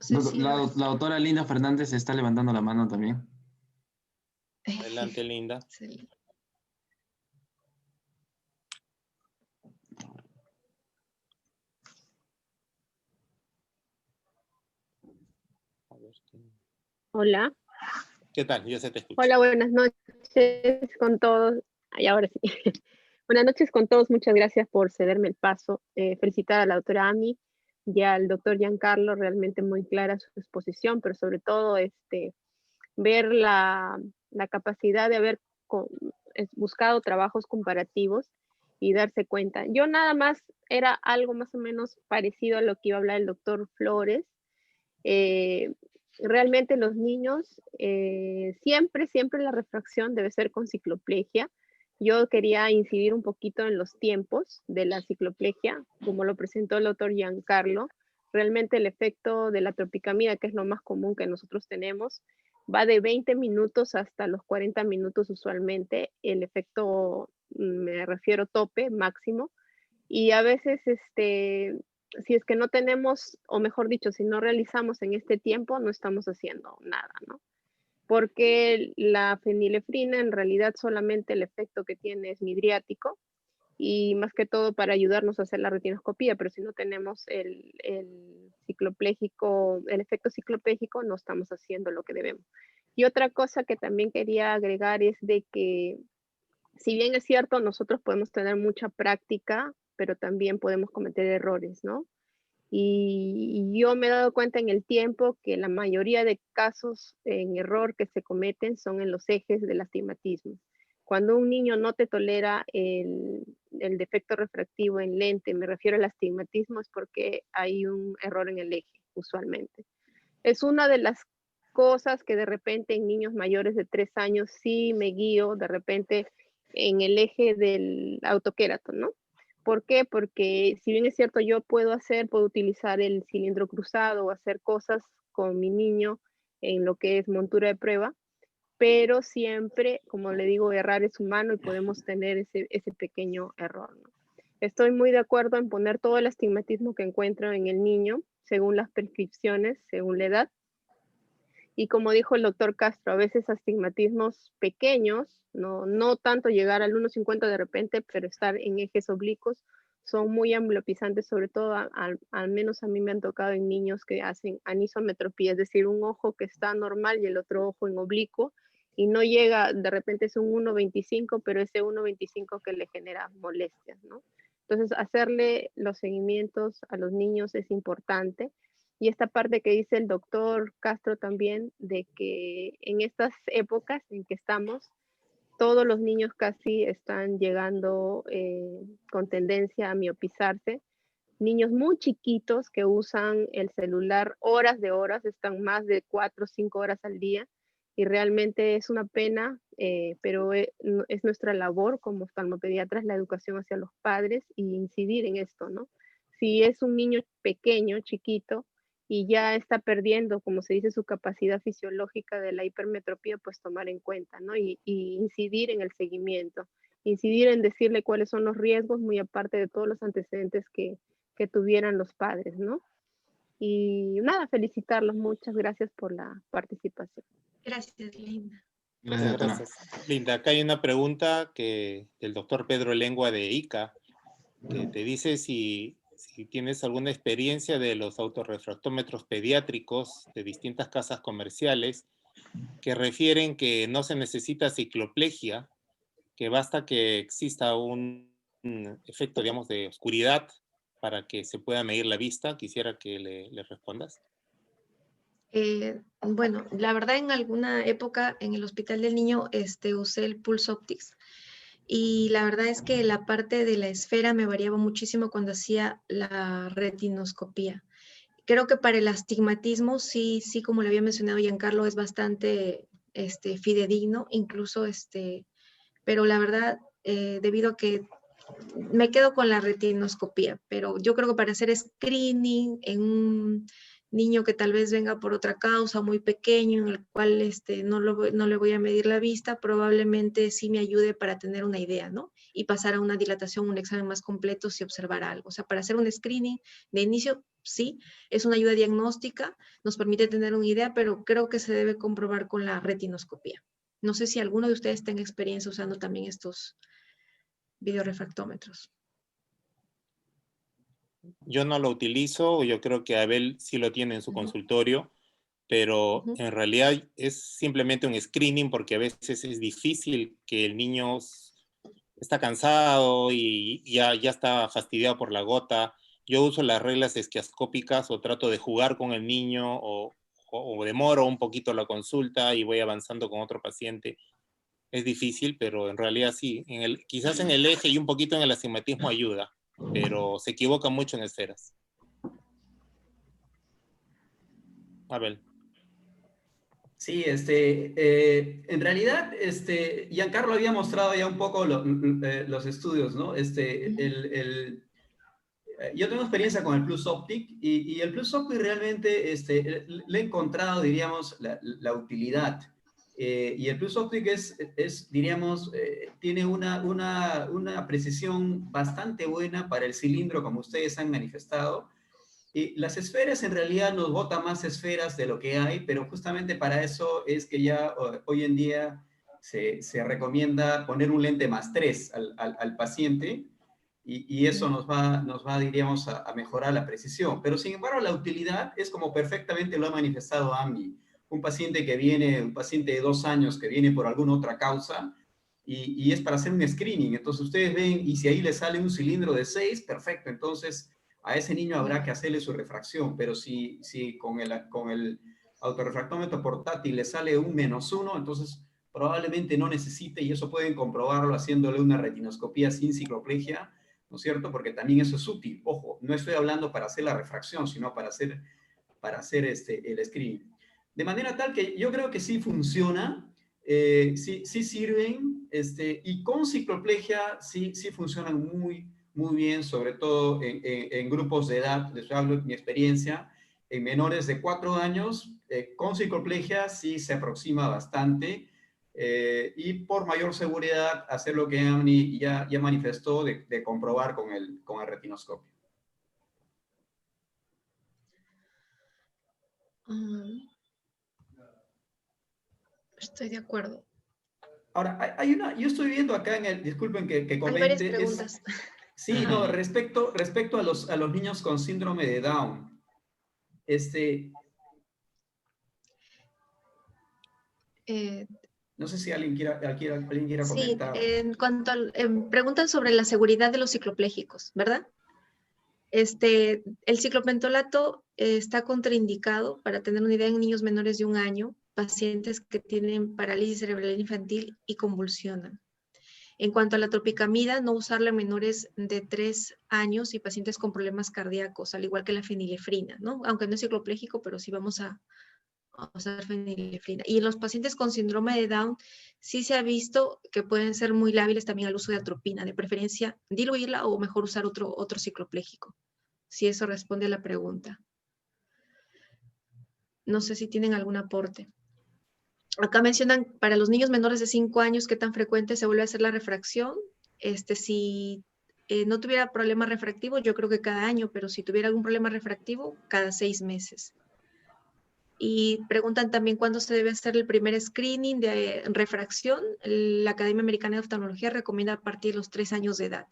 No sé si- La doctora Linda Fernández está levantando la mano también. Adelante, Linda. Sí. A ver, Hola, ¿qué tal? Ya se te escucha. hola, buenas noches con todos. Ay, ahora sí. Buenas noches con todos, muchas gracias por cederme el paso. Felicitar a la doctora Ami y al doctor Giancarlo, realmente muy clara su exposición, pero sobre todo ver la capacidad de haber buscado trabajos comparativos y darse cuenta. Yo nada más era algo más o menos parecido a lo que iba a hablar el doctor Flores. Realmente los niños, siempre la refracción debe ser con cicloplegia. Yo quería incidir un poquito en los tiempos de la cicloplegia, como lo presentó el doctor Giancarlo. Realmente el efecto de la tropicamida, que es lo más común que nosotros tenemos, va de 20 minutos hasta los 40 minutos usualmente. El efecto, me refiero tope, máximo. Y a veces, si es que no tenemos, o mejor dicho, si no realizamos en este tiempo, no estamos haciendo nada, ¿no? Porque la fenilefrina en realidad solamente el efecto que tiene es midriático y más que todo para ayudarnos a hacer la retinoscopía, pero si no tenemos el efecto ciclopléjico, no estamos haciendo lo que debemos. Y otra cosa que también quería agregar es de que, si bien es cierto, nosotros podemos tener mucha práctica, pero también podemos cometer errores, ¿no? Y yo me he dado cuenta en el tiempo que la mayoría de casos en error que se cometen son en los ejes del astigmatismo. Cuando un niño no te tolera el defecto refractivo en lente, me refiero al astigmatismo, es porque hay un error en el eje, usualmente. Es una de las cosas que de repente en niños mayores de 3 años sí me guío de repente en el eje del autoquérato, ¿no? ¿Por qué? Porque si bien es cierto, yo puedo utilizar el cilindro cruzado o hacer cosas con mi niño en lo que es montura de prueba, pero siempre, como le digo, errar es humano y podemos tener ese pequeño error, ¿no? Estoy muy de acuerdo en poner todo el astigmatismo que encuentro en el niño, según las prescripciones, según la edad. Y como dijo el doctor Castro, a veces astigmatismos pequeños, no tanto llegar al 1,50 de repente, pero estar en ejes oblicuos, son muy ambliopizantes, sobre todo al menos a mí me han tocado en niños que hacen anisometropía, es decir, un ojo que está normal y el otro ojo en oblicuo, y no llega, de repente es un 1,25, pero ese 1,25 que le genera molestias, ¿no? Entonces, hacerle los seguimientos a los niños es importante. Y esta parte que dice el doctor Castro también, de que en estas épocas en que estamos, todos los niños casi están llegando con tendencia a miopizarse. Niños muy chiquitos que usan el celular horas de horas, están más de 4 o 5 horas al día, y realmente es una pena, pero es nuestra labor como oftalmopediatras la educación hacia los padres y incidir en esto, ¿no? Si es un niño pequeño, chiquito, y ya está perdiendo, como se dice, su capacidad fisiológica de la hipermetropía, pues tomar en cuenta, ¿no? Y incidir en el seguimiento, incidir en decirle cuáles son los riesgos, muy aparte de todos los antecedentes que tuvieran los padres, ¿no? Y nada, felicitarlos, muchas gracias por la participación. Gracias, Linda. Gracias, doctora. Gracias. Linda, acá hay una pregunta del doctor Pedro Lengua de ICA, que te dice si tienes alguna experiencia de los autorrefractómetros pediátricos de distintas casas comerciales que refieren que no se necesita cicloplegia, que basta que exista un efecto, digamos, de oscuridad para que se pueda medir la vista. Quisiera que le respondas. Bueno, la verdad en alguna época en el Hospital del Niño usé el Pulse Optics y la verdad es que la parte de la esfera me variaba muchísimo cuando hacía la retinoscopía. Creo que para el astigmatismo sí, como le había mencionado Giancarlo, es bastante fidedigno, incluso pero la verdad, debido a que me quedo con la retinoscopía, pero yo creo que para hacer screening en un niño que tal vez venga por otra causa muy pequeño, en el cual no le voy a medir la vista, probablemente sí me ayude para tener una idea, ¿no? y pasar a una dilatación, un examen más completo si observara algo. O sea, para hacer un screening de inicio, sí, es una ayuda diagnóstica, nos permite tener una idea, pero creo que se debe comprobar con la retinoscopía. No sé si alguno de ustedes tenga experiencia usando también estos videorefractómetros. Yo no lo utilizo, yo creo que Abel sí lo tiene en su consultorio, pero en realidad es simplemente un screening porque a veces es difícil que el niño está cansado y ya está fastidiado por la gota. Yo uso las reglas esquiascópicas o trato de jugar con el niño o demoro un poquito la consulta y voy avanzando con otro paciente. Es difícil, pero en realidad sí. Quizás en el eje y un poquito en el astigmatismo ayuda, pero se equivoca mucho en esferas. Abel. Sí, en realidad, Giancarlo había mostrado ya un poco los estudios, ¿no? Yo tengo experiencia con el Plus Optic y el Plus Optic realmente le he encontrado, diríamos, la utilidad. Y el Plus Optic diríamos, tiene una precisión bastante buena para el cilindro, como ustedes han manifestado. Y las esferas en realidad nos bota más esferas de lo que hay, pero justamente para eso es que ya hoy en día se recomienda poner un lente +3 al paciente y eso nos va diríamos, a mejorar la precisión. Pero sin embargo, la utilidad es como perfectamente lo ha manifestado Ami. Un paciente un paciente de 2 años que viene por alguna otra causa y es para hacer un screening. Entonces ustedes ven, y si ahí le sale un cilindro de 6, perfecto. Entonces a ese niño habrá que hacerle su refracción, pero si con el autorrefractómetro portátil le sale un -1, entonces probablemente no necesite, y eso pueden comprobarlo haciéndole una retinoscopía sin cicloplegia, ¿no es cierto? Porque también eso es útil. Ojo, no estoy hablando para hacer la refracción, sino para hacer el screening. De manera tal que yo creo que sí funciona, sí sirven, y con cicloplegia sí funcionan muy bien, sobre todo en grupos de edad. Les hablo de mi experiencia, en menores de 4 años, con cicloplegia sí se aproxima bastante, y por mayor seguridad hacer lo que Annie ya manifestó de comprobar con el retinoscopio. Estoy de acuerdo. Ahora, yo estoy viendo acá disculpen que comente. Hay varias preguntas. Sí, no, respecto a los niños con síndrome de Down. No sé si alguien quiera comentar. Sí, en cuanto preguntan sobre la seguridad de los cicloplégicos, ¿verdad? El ciclopentolato está contraindicado para tener una idea en niños menores de 1 año, pacientes que tienen parálisis cerebral infantil y convulsionan. En cuanto a la tropicamida, no usarla en menores de 3 años y pacientes con problemas cardíacos, al igual que la fenilefrina, ¿no? Aunque no es ciclopléjico, pero sí vamos a usar fenilefrina. Y en los pacientes con síndrome de Down, sí se ha visto que pueden ser muy lábiles también al uso de atropina, de preferencia diluirla o mejor usar otro ciclopléjico, si eso responde a la pregunta. No sé si tienen algún aporte. Acá mencionan para los niños menores de 5 años qué tan frecuente se vuelve a hacer la refracción. Si no tuviera problema refractivo, yo creo que cada año, pero si tuviera algún problema refractivo, cada 6 meses. Y preguntan también cuándo se debe hacer el primer screening de refracción. La Academia Americana de Oftalmología recomienda a partir de los 3 años de edad,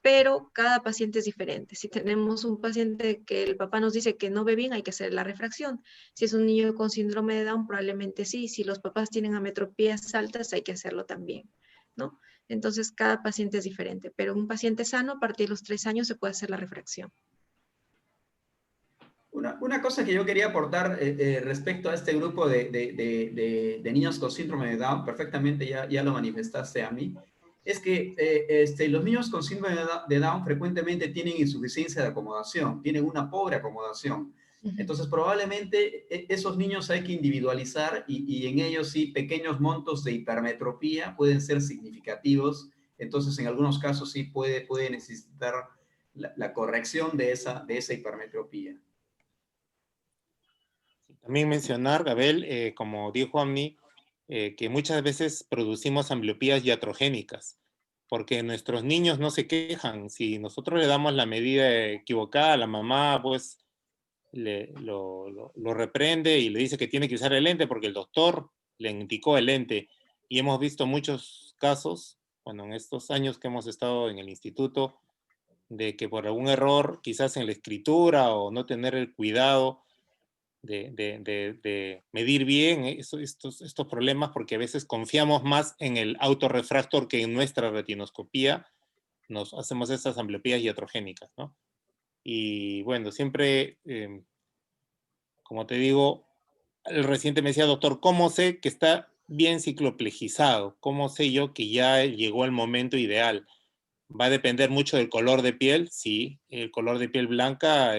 pero cada paciente es diferente. Si tenemos un paciente que el papá nos dice que no ve bien, hay que hacer la refracción. Si es un niño con síndrome de Down, probablemente sí. Si los papás tienen ametropías altas, hay que hacerlo también, ¿no? Entonces, cada paciente es diferente, pero un paciente sano, a partir de los 3 años se puede hacer la refracción. Una cosa que yo quería aportar respecto a este grupo de niños con síndrome de Down, perfectamente ya lo manifestaste a mí, es que los niños con síndrome de Down frecuentemente tienen insuficiencia de acomodación, tienen una pobre acomodación. Entonces, probablemente esos niños hay que individualizar y en ellos sí pequeños montos de hipermetropía pueden ser significativos. Entonces, en algunos casos sí puede necesitar la corrección de esa hipermetropía. También mencionar, Gabel, como dijo Amni, que muchas veces producimos ambliopías iatrogénicas. porque nuestros niños no se quejan. Si nosotros le damos la medida equivocada, la mamá pues lo reprende y le dice que tiene que usar el lente porque el doctor le indicó el lente. Y hemos visto muchos casos, bueno, en estos años que hemos estado en el instituto, de que por algún error, quizás en la escritura o no tener el cuidado de medir bien estos problemas, porque a veces confiamos más en el autorrefractor que en nuestra retinoscopía, nos hacemos estas ambliopías iatrogénicas, ¿no? Y bueno, siempre, como te digo, el reciente me decía, doctor, ¿cómo sé que está bien cicloplejizado? ¿Cómo sé yo que ya llegó el momento ideal? Va a depender mucho del color de piel. Sí, el color de piel blanca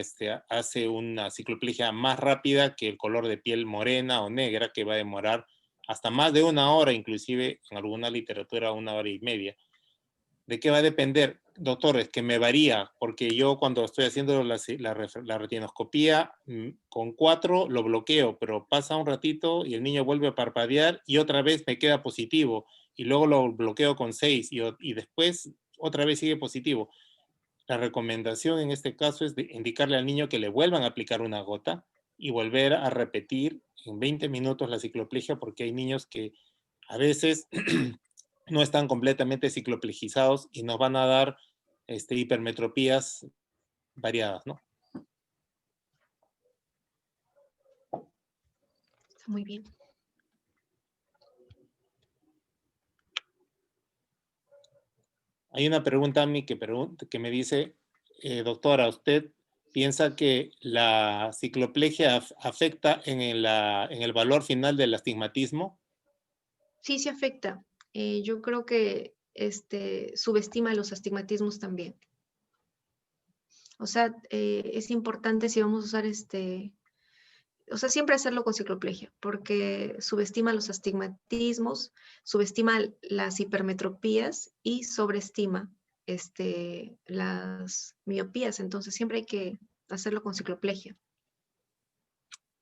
hace una cicloplegia más rápida que el color de piel morena o negra, que va a demorar hasta más de 1 hora, inclusive en alguna literatura 1 hora y media. ¿De qué va a depender? Doctor, es que me varía, porque yo cuando estoy haciendo la retinoscopía, con 4 lo bloqueo, pero pasa un ratito y el niño vuelve a parpadear y otra vez me queda positivo, y luego lo bloqueo con 6 y después otra vez sigue positivo. La recomendación en este caso es de indicarle al niño que le vuelvan a aplicar una gota y volver a repetir en 20 minutos la cicloplegia, porque hay niños que a veces no están completamente cicloplegizados y nos van a dar hipermetropías variadas, ¿no? Muy bien. Hay una pregunta a mí que me dice, doctora, ¿usted piensa que la cicloplegia afecta en el valor final del astigmatismo? Sí, sí afecta. Yo creo que subestima los astigmatismos también. O sea, es importante si vamos a usar o sea, siempre hacerlo con cicloplegia, porque subestima los astigmatismos, subestima las hipermetropías y sobreestima las miopías. Entonces, siempre hay que hacerlo con cicloplegia.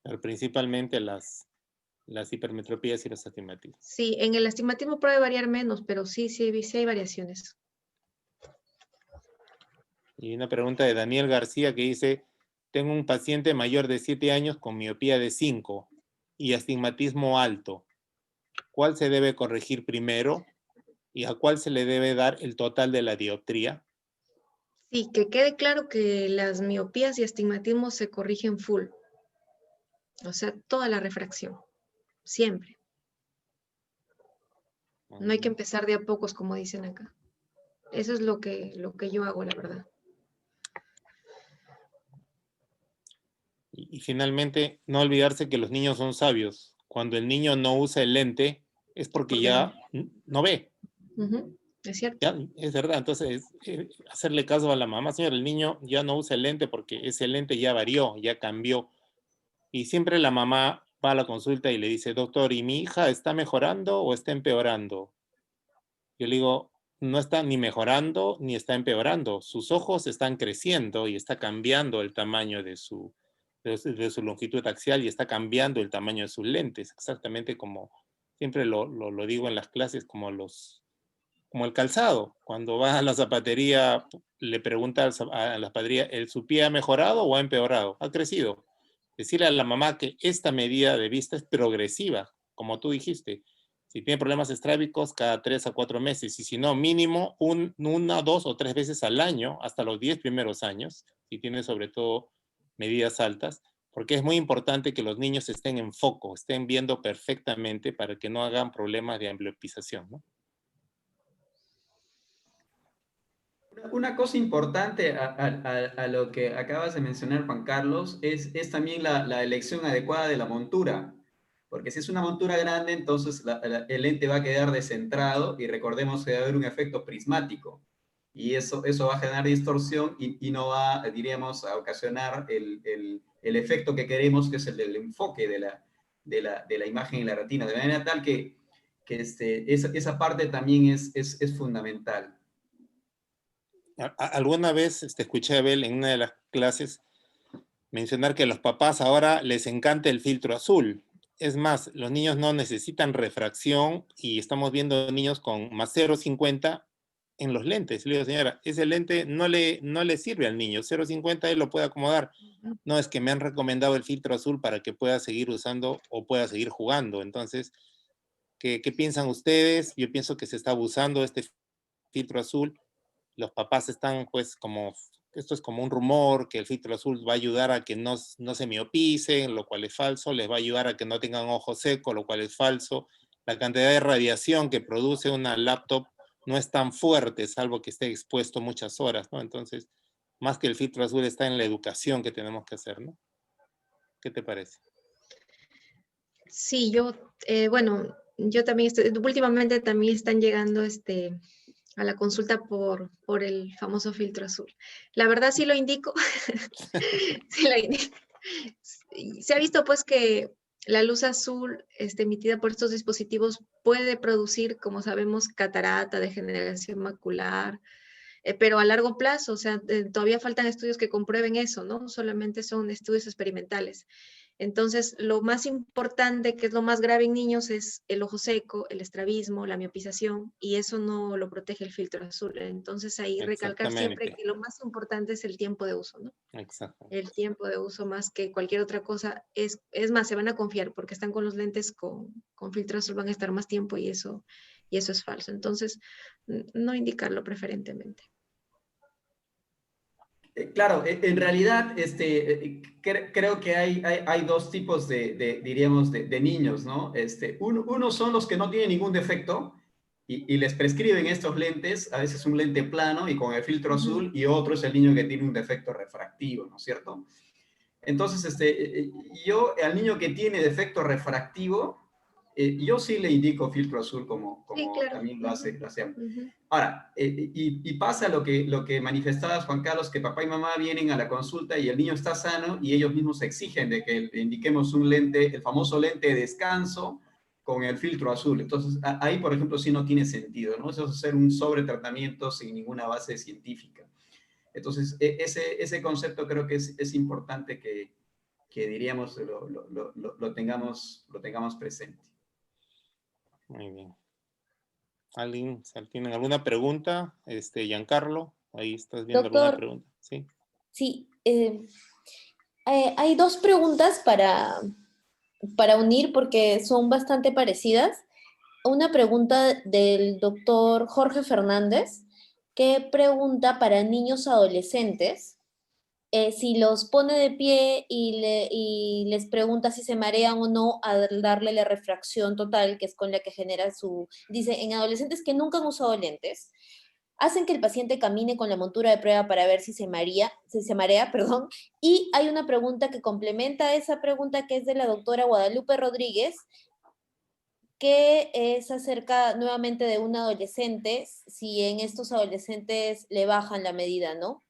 Pero principalmente las hipermetropías y los astigmatismos. Sí, en el astigmatismo puede variar menos, pero sí hay variaciones. Y una pregunta de Daniel García que dice, tengo un paciente mayor de 7 años con miopía de 5 y astigmatismo alto. ¿Cuál se debe corregir primero y a cuál se le debe dar el total de la dioptría? Sí, que quede claro que las miopías y astigmatismos se corrigen full. O sea, toda la refracción, siempre. No hay que empezar de a pocos, como dicen acá. Eso es lo que yo hago, la verdad. Y finalmente, no olvidarse que los niños son sabios. Cuando el niño no usa el lente, es porque ya no ve. Es cierto. Ya, es verdad. Entonces, hacerle caso a la mamá, señor, el niño ya no usa el lente porque ese lente ya varió, ya cambió. Y siempre la mamá va a la consulta y le dice, doctor, ¿y mi hija está mejorando o está empeorando? Yo le digo, no está ni mejorando ni está empeorando. Sus ojos están creciendo y está cambiando el tamaño de su longitud axial y está cambiando el tamaño de sus lentes, exactamente como siempre lo digo en las clases, como el calzado. Cuando vas a la zapatería, le preguntas a la zapatería, ¿su pie ha mejorado o ha empeorado? Ha crecido. Decirle a la mamá que esta medida de vista es progresiva, como tú dijiste. Si tiene problemas estrábicos, cada 3 a 4 meses, y si no, mínimo 1, 2 o 3 veces al año, hasta los 10 primeros años, si tiene sobre todo medidas altas, porque es muy importante que los niños estén en foco, estén viendo perfectamente para que no hagan problemas de ambliopización, ¿no? Una cosa importante a lo que acabas de mencionar, Juan Carlos, es también la elección adecuada de la montura. Porque si es una montura grande, entonces el lente va a quedar descentrado y recordemos que va a haber un efecto prismático. Y eso va a generar distorsión y no va, diríamos, a ocasionar el efecto que queremos, que es el del enfoque de la imagen en la retina. De manera tal que esa parte también es fundamental. Alguna vez escuché a Abel en una de las clases mencionar que a los papás ahora les encanta el filtro azul. Es más, los niños no necesitan refracción y estamos viendo niños con más 0,50 en los lentes. Le digo, señora, ese lente no le sirve al niño, 0.50 él lo puede acomodar. No, es que me han recomendado el filtro azul para que pueda seguir usando o pueda seguir jugando. Entonces, ¿qué piensan ustedes? Yo pienso que se está abusando de este filtro azul. Los papás están pues como, esto es como un rumor, que el filtro azul va a ayudar a que no se miopicen, lo cual es falso, les va a ayudar a que no tengan ojo seco, lo cual es falso. La cantidad de radiación que produce una laptop no es tan fuerte, salvo que esté expuesto muchas horas, ¿no? Entonces, más que el filtro azul está en la educación que tenemos que hacer, ¿no? ¿Qué te parece? Sí, bueno, yo también últimamente también están llegando a la consulta por el famoso filtro azul. La verdad sí lo indico. Sí lo indico. Se ha visto pues que la luz azul emitida por estos dispositivos puede producir, como sabemos, catarata, degeneración macular, pero a largo plazo, o sea, todavía faltan estudios que comprueben eso, ¿no? Solamente son estudios experimentales. Entonces, lo más importante, que es lo más grave en niños, es el ojo seco, el estrabismo, la miopización, y eso no lo protege el filtro azul. Entonces, ahí recalcar siempre que lo más importante es el tiempo de uso, ¿no? Exactamente. El tiempo de uso más que cualquier otra cosa. Es más, se van a confiar porque están con los lentes con filtro azul, van a estar más tiempo y eso es falso. Entonces, no indicarlo preferentemente. Claro, en realidad creo que hay dos tipos diríamos, de niños, ¿no? Uno son los que no tienen ningún defecto y les prescriben estos lentes, a veces un lente plano y con el filtro azul, y otro es el niño que tiene un defecto refractivo, ¿no es cierto? Entonces, yo al niño que tiene defecto refractivo, yo sí le indico filtro azul como Sí, claro. también lo hace. Ahora, y pasa lo que manifestabas, Juan Carlos, que papá y mamá vienen a la consulta y el niño está sano y ellos mismos exigen de que le indiquemos un lente, el famoso lente de descanso con el filtro azul. Entonces, ahí, por ejemplo, sí no tiene sentido, ¿no? Eso es hacer un sobretratamiento sin ninguna base científica. Entonces, ese concepto creo que es importante que diríamos lo tengamos presente. Muy bien. ¿Alguien tiene alguna pregunta? Giancarlo, ahí estás viendo Doctor, alguna pregunta. Sí. Sí, hay dos preguntas para unir porque son bastante parecidas. Una pregunta del doctor Jorge Fernández, que pregunta para niños adolescentes, si los pone de pie y les pregunta si se marean o no al darle la refracción total, que es con la que genera dice, en adolescentes que nunca han usado lentes, hacen que el paciente camine con la montura de prueba para ver si se marea, perdón. Y hay una pregunta que complementa esa pregunta, que es de la doctora Guadalupe Rodríguez, que es acerca nuevamente de un adolescente, si en estos adolescentes le bajan la medida, ¿no?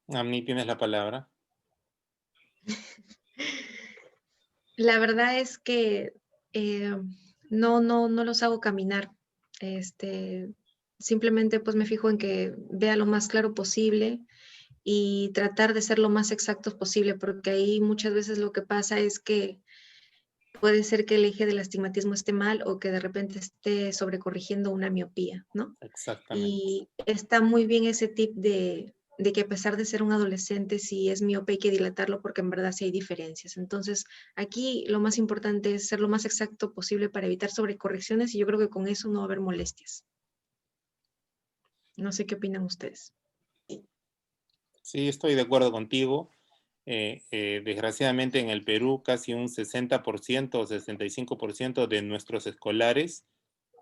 Amni, tienes la palabra. La verdad es que no los hago caminar. Simplemente pues me fijo en que vea lo más claro posible y tratar de ser lo más exactos posible, porque ahí muchas veces lo que pasa es que puede ser que el eje del astigmatismo esté mal o que de repente esté sobrecorrigiendo una miopía, ¿no? Exactamente. Y está muy bien ese tip de que a pesar de ser un adolescente, si es miope hay que dilatarlo porque en verdad sí hay diferencias. Entonces, aquí lo más importante es ser lo más exacto posible para evitar sobrecorrecciones y yo creo que con eso no va a haber molestias. No sé qué opinan ustedes. Sí, estoy de acuerdo contigo. Desgraciadamente en el Perú casi un 60% o 65% de nuestros escolares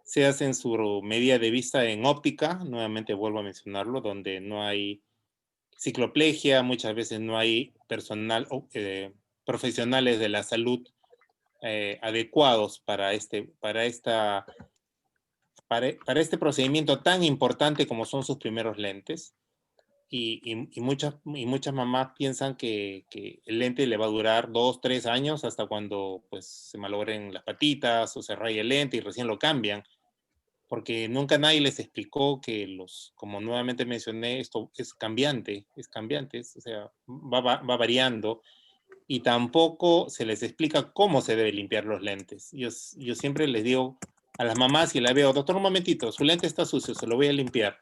se hacen su medida de vista en óptica, nuevamente vuelvo a mencionarlo, donde no hay cicloplegia, muchas veces no hay profesionales de la salud adecuados para este procedimiento tan importante como son sus primeros lentes. Y muchas mamás piensan que el lente le va a durar 2, 3 años hasta cuando pues, se malogren las patitas o se raye el lente y recién lo cambian. Porque nunca nadie les explicó que como nuevamente mencioné, esto es cambiante, o sea, va variando. Y tampoco se les explica cómo se debe limpiar los lentes. Yo siempre les digo A las mamás, y la veo, doctor, un momentito, su lente está sucio, se lo voy a limpiar.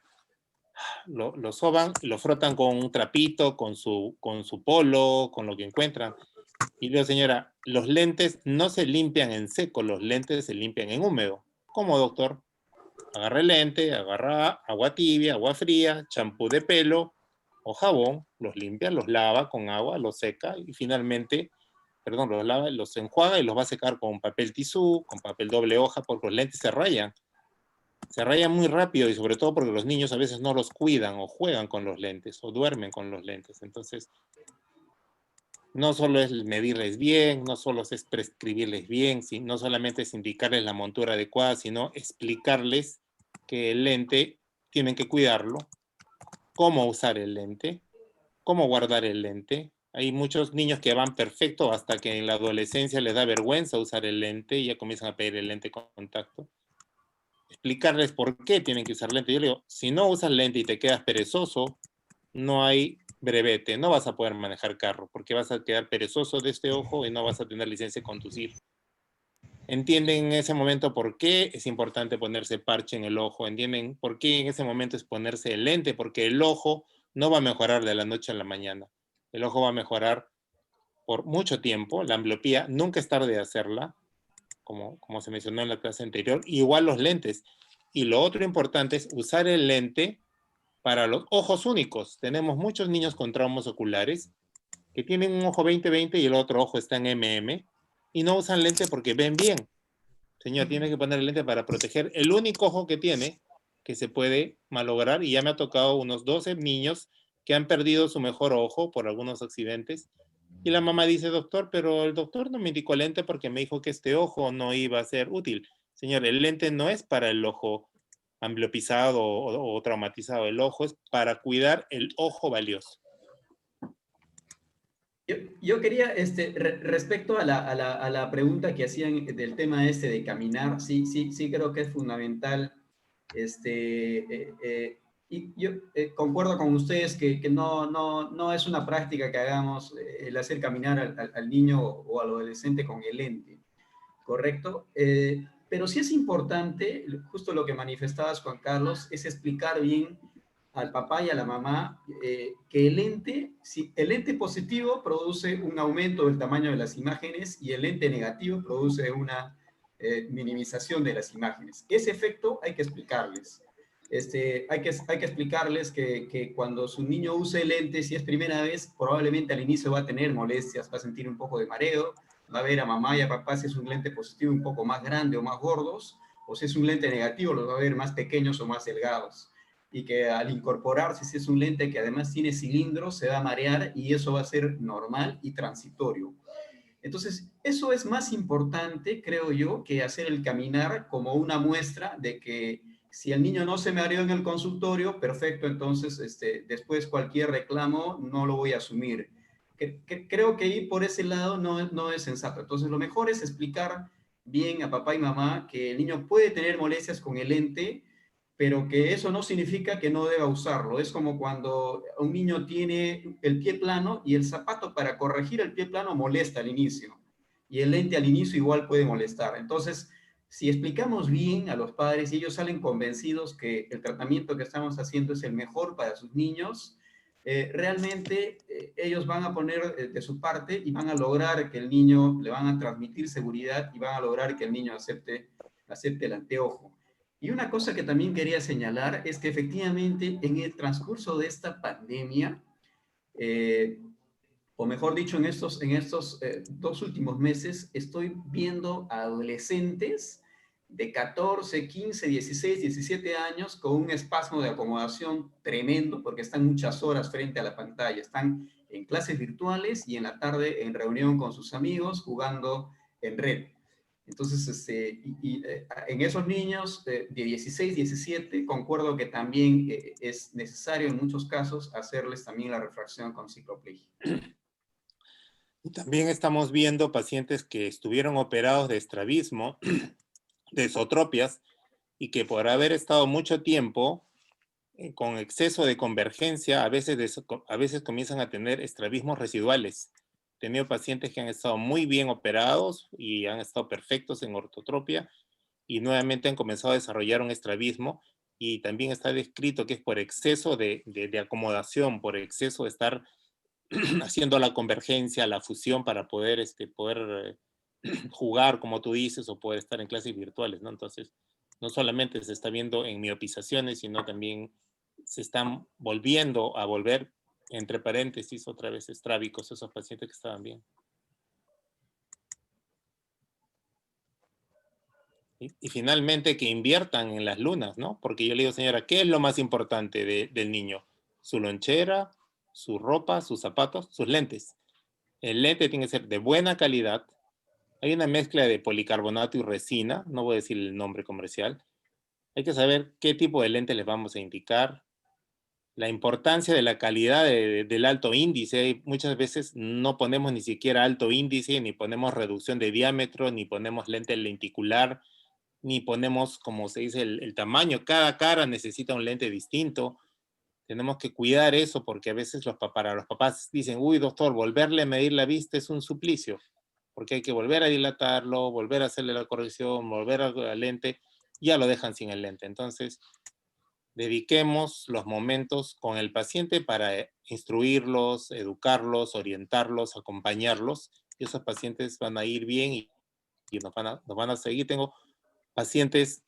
Lo soban y lo frotan con un trapito, con su polo, con lo que encuentran. Y digo, señora, los lentes no se limpian en seco, los lentes se limpian en húmedo. ¿Cómo, doctor? Agarra el lente, agarra agua tibia, agua fría, champú de pelo o jabón, los limpia, los lava con agua, los seca y finalmente, perdón, los lava, los enjuaga y los va a secar con papel tisú, con papel doble hoja, porque los lentes se rayan. Se rayan muy rápido y sobre todo porque los niños a veces no los cuidan o juegan con los lentes o duermen con los lentes. Entonces, no solo es medirles bien, no solo es prescribirles bien, no solamente es indicarles la montura adecuada, sino explicarles que el lente tienen que cuidarlo, cómo usar el lente, cómo guardar el lente. Hay muchos niños que van perfecto hasta que en la adolescencia les da vergüenza usar el lente y ya comienzan a pedir el lente con contacto. Explicarles por qué tienen que usar lente. Yo le digo, si no usas lente y te quedas perezoso, no hay brevete, no vas a poder manejar carro, porque vas a quedar perezoso de este ojo y no vas a tener licencia de conducir. Entienden en ese momento por qué es importante ponerse parche en el ojo, entienden por qué en ese momento es ponerse el lente, porque el ojo no va a mejorar de la noche a la mañana. El ojo va a mejorar por mucho tiempo, la ambliopía nunca es tarde de hacerla, como se mencionó en la clase anterior, igual los lentes. Y lo otro importante es usar el lente para los ojos únicos. Tenemos muchos niños con traumas oculares que tienen un ojo 20-20 y el otro ojo está en MM y no usan lente porque ven bien. Señor, tiene que poner el lente para proteger el único ojo que tiene, que se puede malograr, y ya me ha tocado unos 12 niños que han perdido su mejor ojo por algunos accidentes. Y la mamá dice, doctor, pero el doctor no me indicó lente porque me dijo que este ojo no iba a ser útil. Señor, el lente no es para el ojo ambliopizado o traumatizado. El ojo es para cuidar el ojo valioso. Yo quería, respecto a la pregunta que hacían del tema de caminar, sí creo que es fundamental. Y yo concuerdo con ustedes que no es una práctica que hagamos el hacer caminar al niño o al adolescente con el lente, ¿correcto? Pero sí es importante, justo lo que manifestabas, Juan Carlos, es explicar bien al papá y a la mamá que el lente positivo produce un aumento del tamaño de las imágenes y el lente negativo produce una minimización de las imágenes. Ese efecto hay que explicarles. Hay que explicarles que cuando su niño use lente, si es primera vez, probablemente al inicio va a tener molestias, va a sentir un poco de mareo, va a ver a mamá y a papá si es un lente positivo un poco más grande o más gordos, o si es un lente negativo los va a ver más pequeños o más delgados. Y que al incorporarse, si es un lente que además tiene cilindros, se va a marear y eso va a ser normal y transitorio. Entonces, eso es más importante, creo yo, que hacer el caminar como una muestra de que si el niño no se mareó en el consultorio, perfecto, entonces después cualquier reclamo no lo voy a asumir. Creo que ir por ese lado no es sensato. Entonces, lo mejor es explicar bien a papá y mamá que el niño puede tener molestias con el lente, pero que eso no significa que no deba usarlo. Es como cuando un niño tiene el pie plano y el zapato para corregir el pie plano molesta al inicio. Y el lente al inicio igual puede molestar. Entonces, si explicamos bien a los padres y ellos salen convencidos que el tratamiento que estamos haciendo es el mejor para sus niños, realmente ellos van a poner de su parte y van a lograr que el niño, le van a transmitir seguridad y van a lograr que el niño acepte el anteojo. Y una cosa que también quería señalar es que efectivamente en el transcurso de esta pandemia, o mejor dicho, en estos 2 últimos meses, estoy viendo a adolescentes de 14, 15, 16, 17 años con un espasmo de acomodación tremendo porque están muchas horas frente a la pantalla. Están en clases virtuales y en la tarde en reunión con sus amigos jugando en red. Entonces, en esos niños de 16, 17, concuerdo que también es necesario en muchos casos hacerles también la refracción con cicloplegia. Y también estamos viendo pacientes que estuvieron operados de estrabismo, de esоtropias, y que por haber estado mucho tiempo con exceso de convergencia, a veces comienzan a tener estrabismos residuales. He tenido pacientes que han estado muy bien operados y han estado perfectos en ortotropia y nuevamente han comenzado a desarrollar un estrabismo, y también está descrito que es por exceso de acomodación, por exceso de estar haciendo la convergencia, la fusión para poder, poder jugar, como tú dices, o poder estar en clases virtuales, ¿no? Entonces, no solamente se está viendo en miopizaciones, sino también se están volviendo a volver, entre paréntesis, otra vez estrábicos esos pacientes que estaban bien. Y finalmente que inviertan en las lunas, ¿no? Porque yo le digo, señora, ¿qué es lo más importante del niño? Su lonchera, su ropa, sus zapatos, sus lentes. El lente tiene que ser de buena calidad. Hay una mezcla de policarbonato y resina, no voy a decir el nombre comercial. Hay que saber qué tipo de lente les vamos a indicar. La importancia de la calidad del alto índice. Muchas veces no ponemos ni siquiera alto índice, ni ponemos reducción de diámetro, ni ponemos lente lenticular, ni ponemos, como se dice, el tamaño. Cada cara necesita un lente distinto. Tenemos que cuidar eso porque a veces para los papás dicen, uy, doctor, volverle a medir la vista es un suplicio, porque hay que volver a dilatarlo, volver a hacerle la corrección, volver a la lente, ya lo dejan sin el lente. Entonces, dediquemos los momentos con el paciente para instruirlos, educarlos, orientarlos, acompañarlos, y esos pacientes van a ir bien y nos van a seguir. Tengo pacientes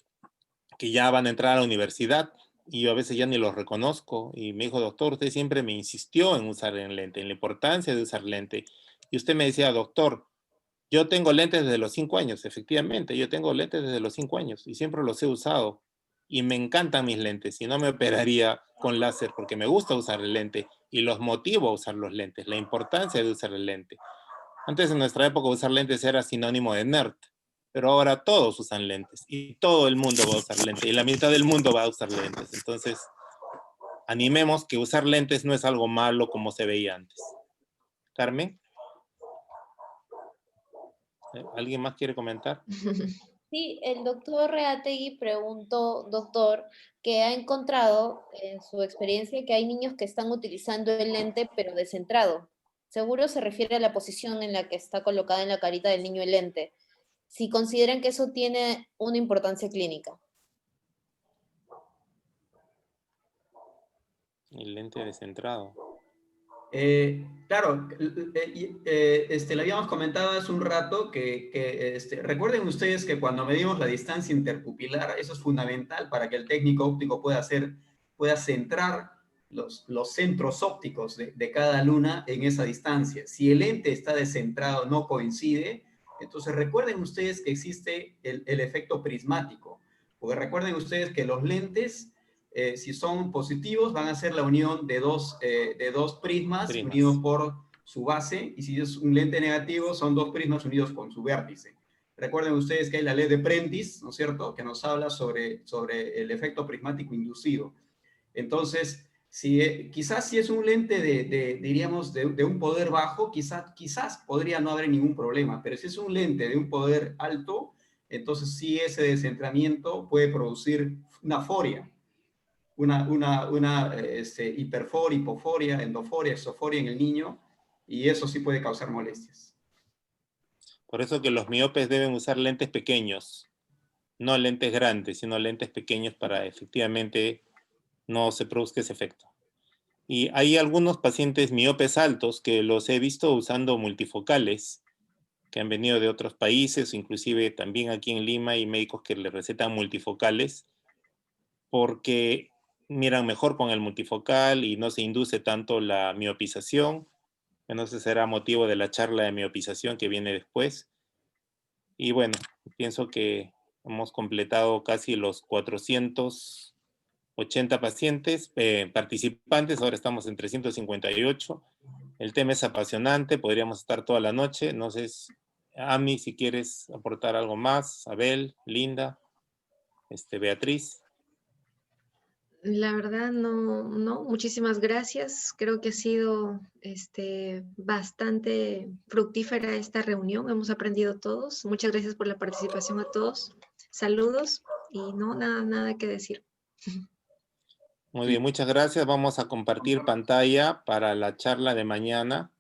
que ya van a entrar a la universidad y yo a veces ya ni los reconozco, y me dijo, doctor, usted siempre me insistió en usar el lente, en la importancia de usar lente, y usted me decía, doctor, yo tengo lentes desde los 5 años, efectivamente, yo tengo lentes desde los 5 años y siempre los he usado y me encantan mis lentes y no me operaría con láser porque me gusta usar el lente y los motivo a usar los lentes, la importancia de usar el lente. Antes en nuestra época usar lentes era sinónimo de nerd, pero ahora todos usan lentes y todo el mundo va a usar lentes y la mitad del mundo va a usar lentes. Entonces, animemos que usar lentes no es algo malo como se veía antes. Carmen. ¿Alguien más quiere comentar? Sí, el doctor Reategui preguntó, doctor, que ha encontrado en su experiencia que hay niños que están utilizando el lente pero descentrado. Seguro se refiere a la posición en la que está colocada en la carita del niño el lente. Si consideran que eso tiene una importancia clínica. El lente descentrado. Claro, le habíamos comentado hace un rato que recuerden ustedes que cuando medimos la distancia interpupilar, eso es fundamental para que el técnico óptico pueda centrar los centros ópticos de cada luna en esa distancia. Si el lente está descentrado, no coincide, entonces recuerden ustedes que existe el efecto prismático, porque recuerden ustedes que los lentes, si son positivos, van a ser la unión de dos prismas unidos por su base, y si es un lente negativo, son dos prismas unidos con su vértice. Recuerden ustedes que hay la ley de Prentice, ¿no es cierto?, que nos habla sobre el efecto prismático inducido. Entonces, quizás si es un lente diríamos, de un poder bajo, quizás podría no haber ningún problema, pero si es un lente de un poder alto, entonces sí ese descentramiento puede producir una foria, hiperforia, hipoforia, endoforia, exoforia en el niño, y eso sí puede causar molestias. Por eso que los miopes deben usar lentes pequeños, no lentes grandes, sino lentes pequeños para efectivamente no se produzca ese efecto. Y hay algunos pacientes miopes altos que los he visto usando multifocales, que han venido de otros países, inclusive también aquí en Lima hay médicos que les recetan multifocales, porque miran mejor con el multifocal y no se induce tanto la miopización. Entonces será motivo de la charla de miopización que viene después. Y bueno, pienso que hemos completado casi los 480 pacientes, participantes, ahora estamos en 358. El tema es apasionante, podríamos estar toda la noche. No sé, Ami, si quieres aportar algo más, Abel, Linda, Beatriz. La verdad, no, muchísimas gracias. Creo que ha sido bastante fructífera esta reunión. Hemos aprendido todos. Muchas gracias por la participación a todos. Saludos y no, nada que decir. Muy bien, muchas gracias. Vamos a compartir pantalla para la charla de mañana.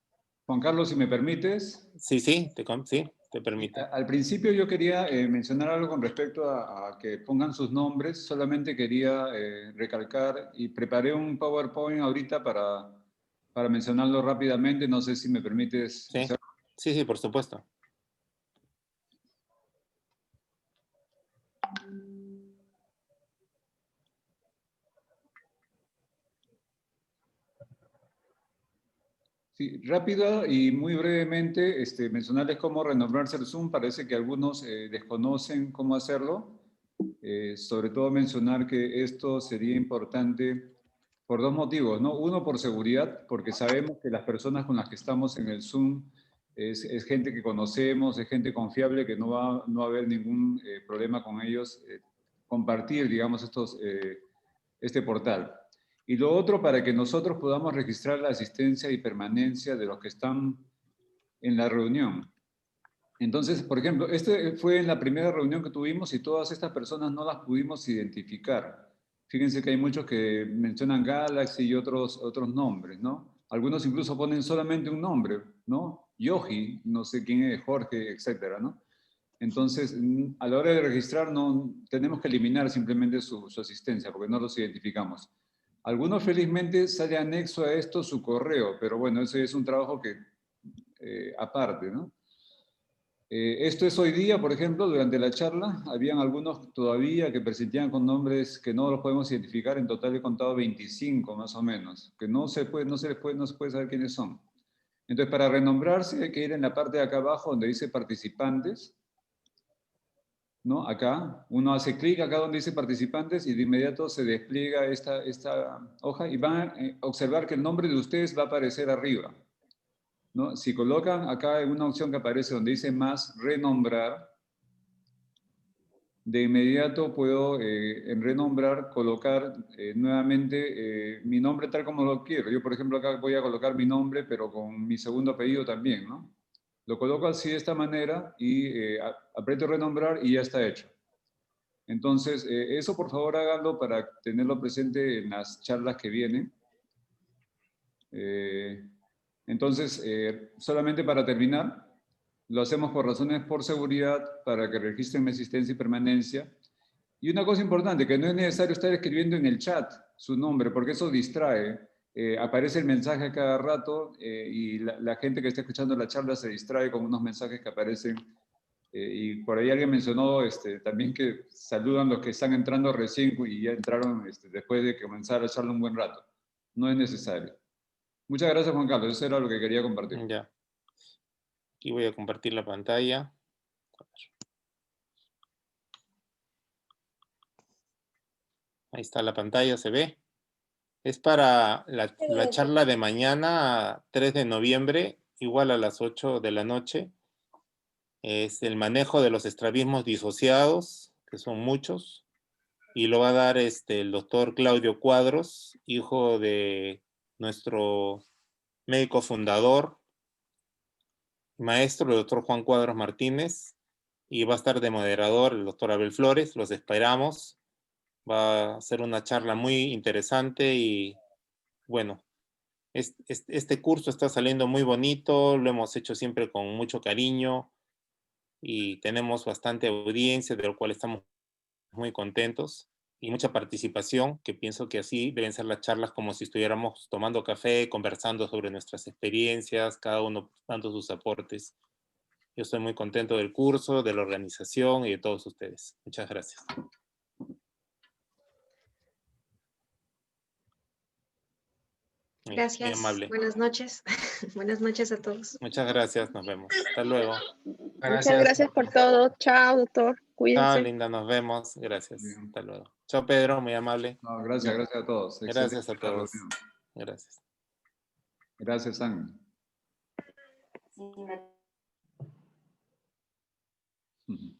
Juan Carlos, si me permites. Sí, te te permite. Al principio yo quería mencionar algo con respecto a que pongan sus nombres. Solamente quería recalcar y preparé un PowerPoint ahorita para mencionarlo rápidamente. No sé si me permites Sí, hacerlo. sí, por supuesto. Sí, rápido y muy brevemente mencionarles cómo renombrarse el Zoom. Parece que algunos desconocen cómo hacerlo. Sobre todo mencionar que esto sería importante por dos motivos, ¿no? Uno, por seguridad, porque sabemos que las personas con las que estamos en el Zoom es gente que conocemos, es gente confiable, que no va a haber ningún problema con ellos compartir, digamos, este portal. Y lo otro, para que nosotros podamos registrar la asistencia y permanencia de los que están en la reunión. Entonces, por ejemplo, este fue en la primera reunión que tuvimos y todas estas personas no las pudimos identificar. Fíjense que hay muchos que mencionan Galaxy y otros nombres, ¿no? Algunos incluso ponen solamente un nombre, ¿no? Yogi, no sé quién es, Jorge, etcétera, ¿no? Entonces, a la hora de registrar, no, tenemos que eliminar simplemente su asistencia porque no los identificamos. Algunos felizmente sale anexo a esto su correo, pero bueno, ese es un trabajo que aparte, ¿no? Esto es hoy día, por ejemplo, durante la charla, habían algunos todavía que presentían con nombres que no los podemos identificar. En total he contado 25 más o menos, que no se puede saber quiénes son. Entonces, para renombrarse hay que ir en la parte de acá abajo donde dice participantes, ¿no? Acá, uno hace clic acá donde dice participantes y de inmediato se despliega esta hoja y van a observar que el nombre de ustedes va a aparecer arriba, ¿no? Si colocan acá en una opción que aparece donde dice más, renombrar, de inmediato puedo en renombrar colocar nuevamente mi nombre tal como lo quiero. Yo, por ejemplo, acá voy a colocar mi nombre, pero con mi segundo apellido también, ¿no? Lo coloco así de esta manera y aprieto renombrar y ya está hecho. Entonces, eso por favor háganlo para tenerlo presente en las charlas que vienen. Entonces, solamente para terminar, lo hacemos por razones por seguridad, para que registren mi asistencia y permanencia. Y una cosa importante, que no es necesario estar escribiendo en el chat su nombre, porque eso distrae. Aparece el mensaje a cada rato y la gente que está escuchando la charla se distrae con unos mensajes que aparecen. Y por ahí alguien mencionó también que saludan los que están entrando recién y ya entraron después de comenzar la charla un buen rato. No es necesario. Muchas gracias, Juan Carlos. Eso era lo que quería compartir. Ya. Aquí voy a compartir la pantalla. Ahí está la pantalla, ¿se ve? Es para la charla de mañana, 3 de noviembre, igual a las 8 de la noche. Es el manejo de los estrabismos disociados, que son muchos, y lo va a dar el doctor Claudio Cuadros, hijo de nuestro médico fundador, maestro, el doctor Juan Cuadros Martínez, y va a estar de moderador el doctor Abel Flores. Los esperamos. Va a ser una charla muy interesante y bueno, este curso está saliendo muy bonito, lo hemos hecho siempre con mucho cariño y tenemos bastante audiencia, de lo cual estamos muy contentos y mucha participación, que pienso que así deben ser las charlas como si estuviéramos tomando café, conversando sobre nuestras experiencias, cada uno dando sus aportes. Yo estoy muy contento del curso, de la organización y de todos ustedes. Muchas gracias. Muy Gracias. amable. Buenas noches. Buenas noches a todos. Muchas gracias, nos vemos. Hasta luego. Muchas gracias por todo. Chao, doctor. Chao, Cuídense. linda, nos vemos. Gracias. Bien. Hasta luego. Chao, Pedro, muy amable. No, gracias a todos. Gracias a Excelente todos. reunión. Gracias. Gracias, Ángel. Ujú.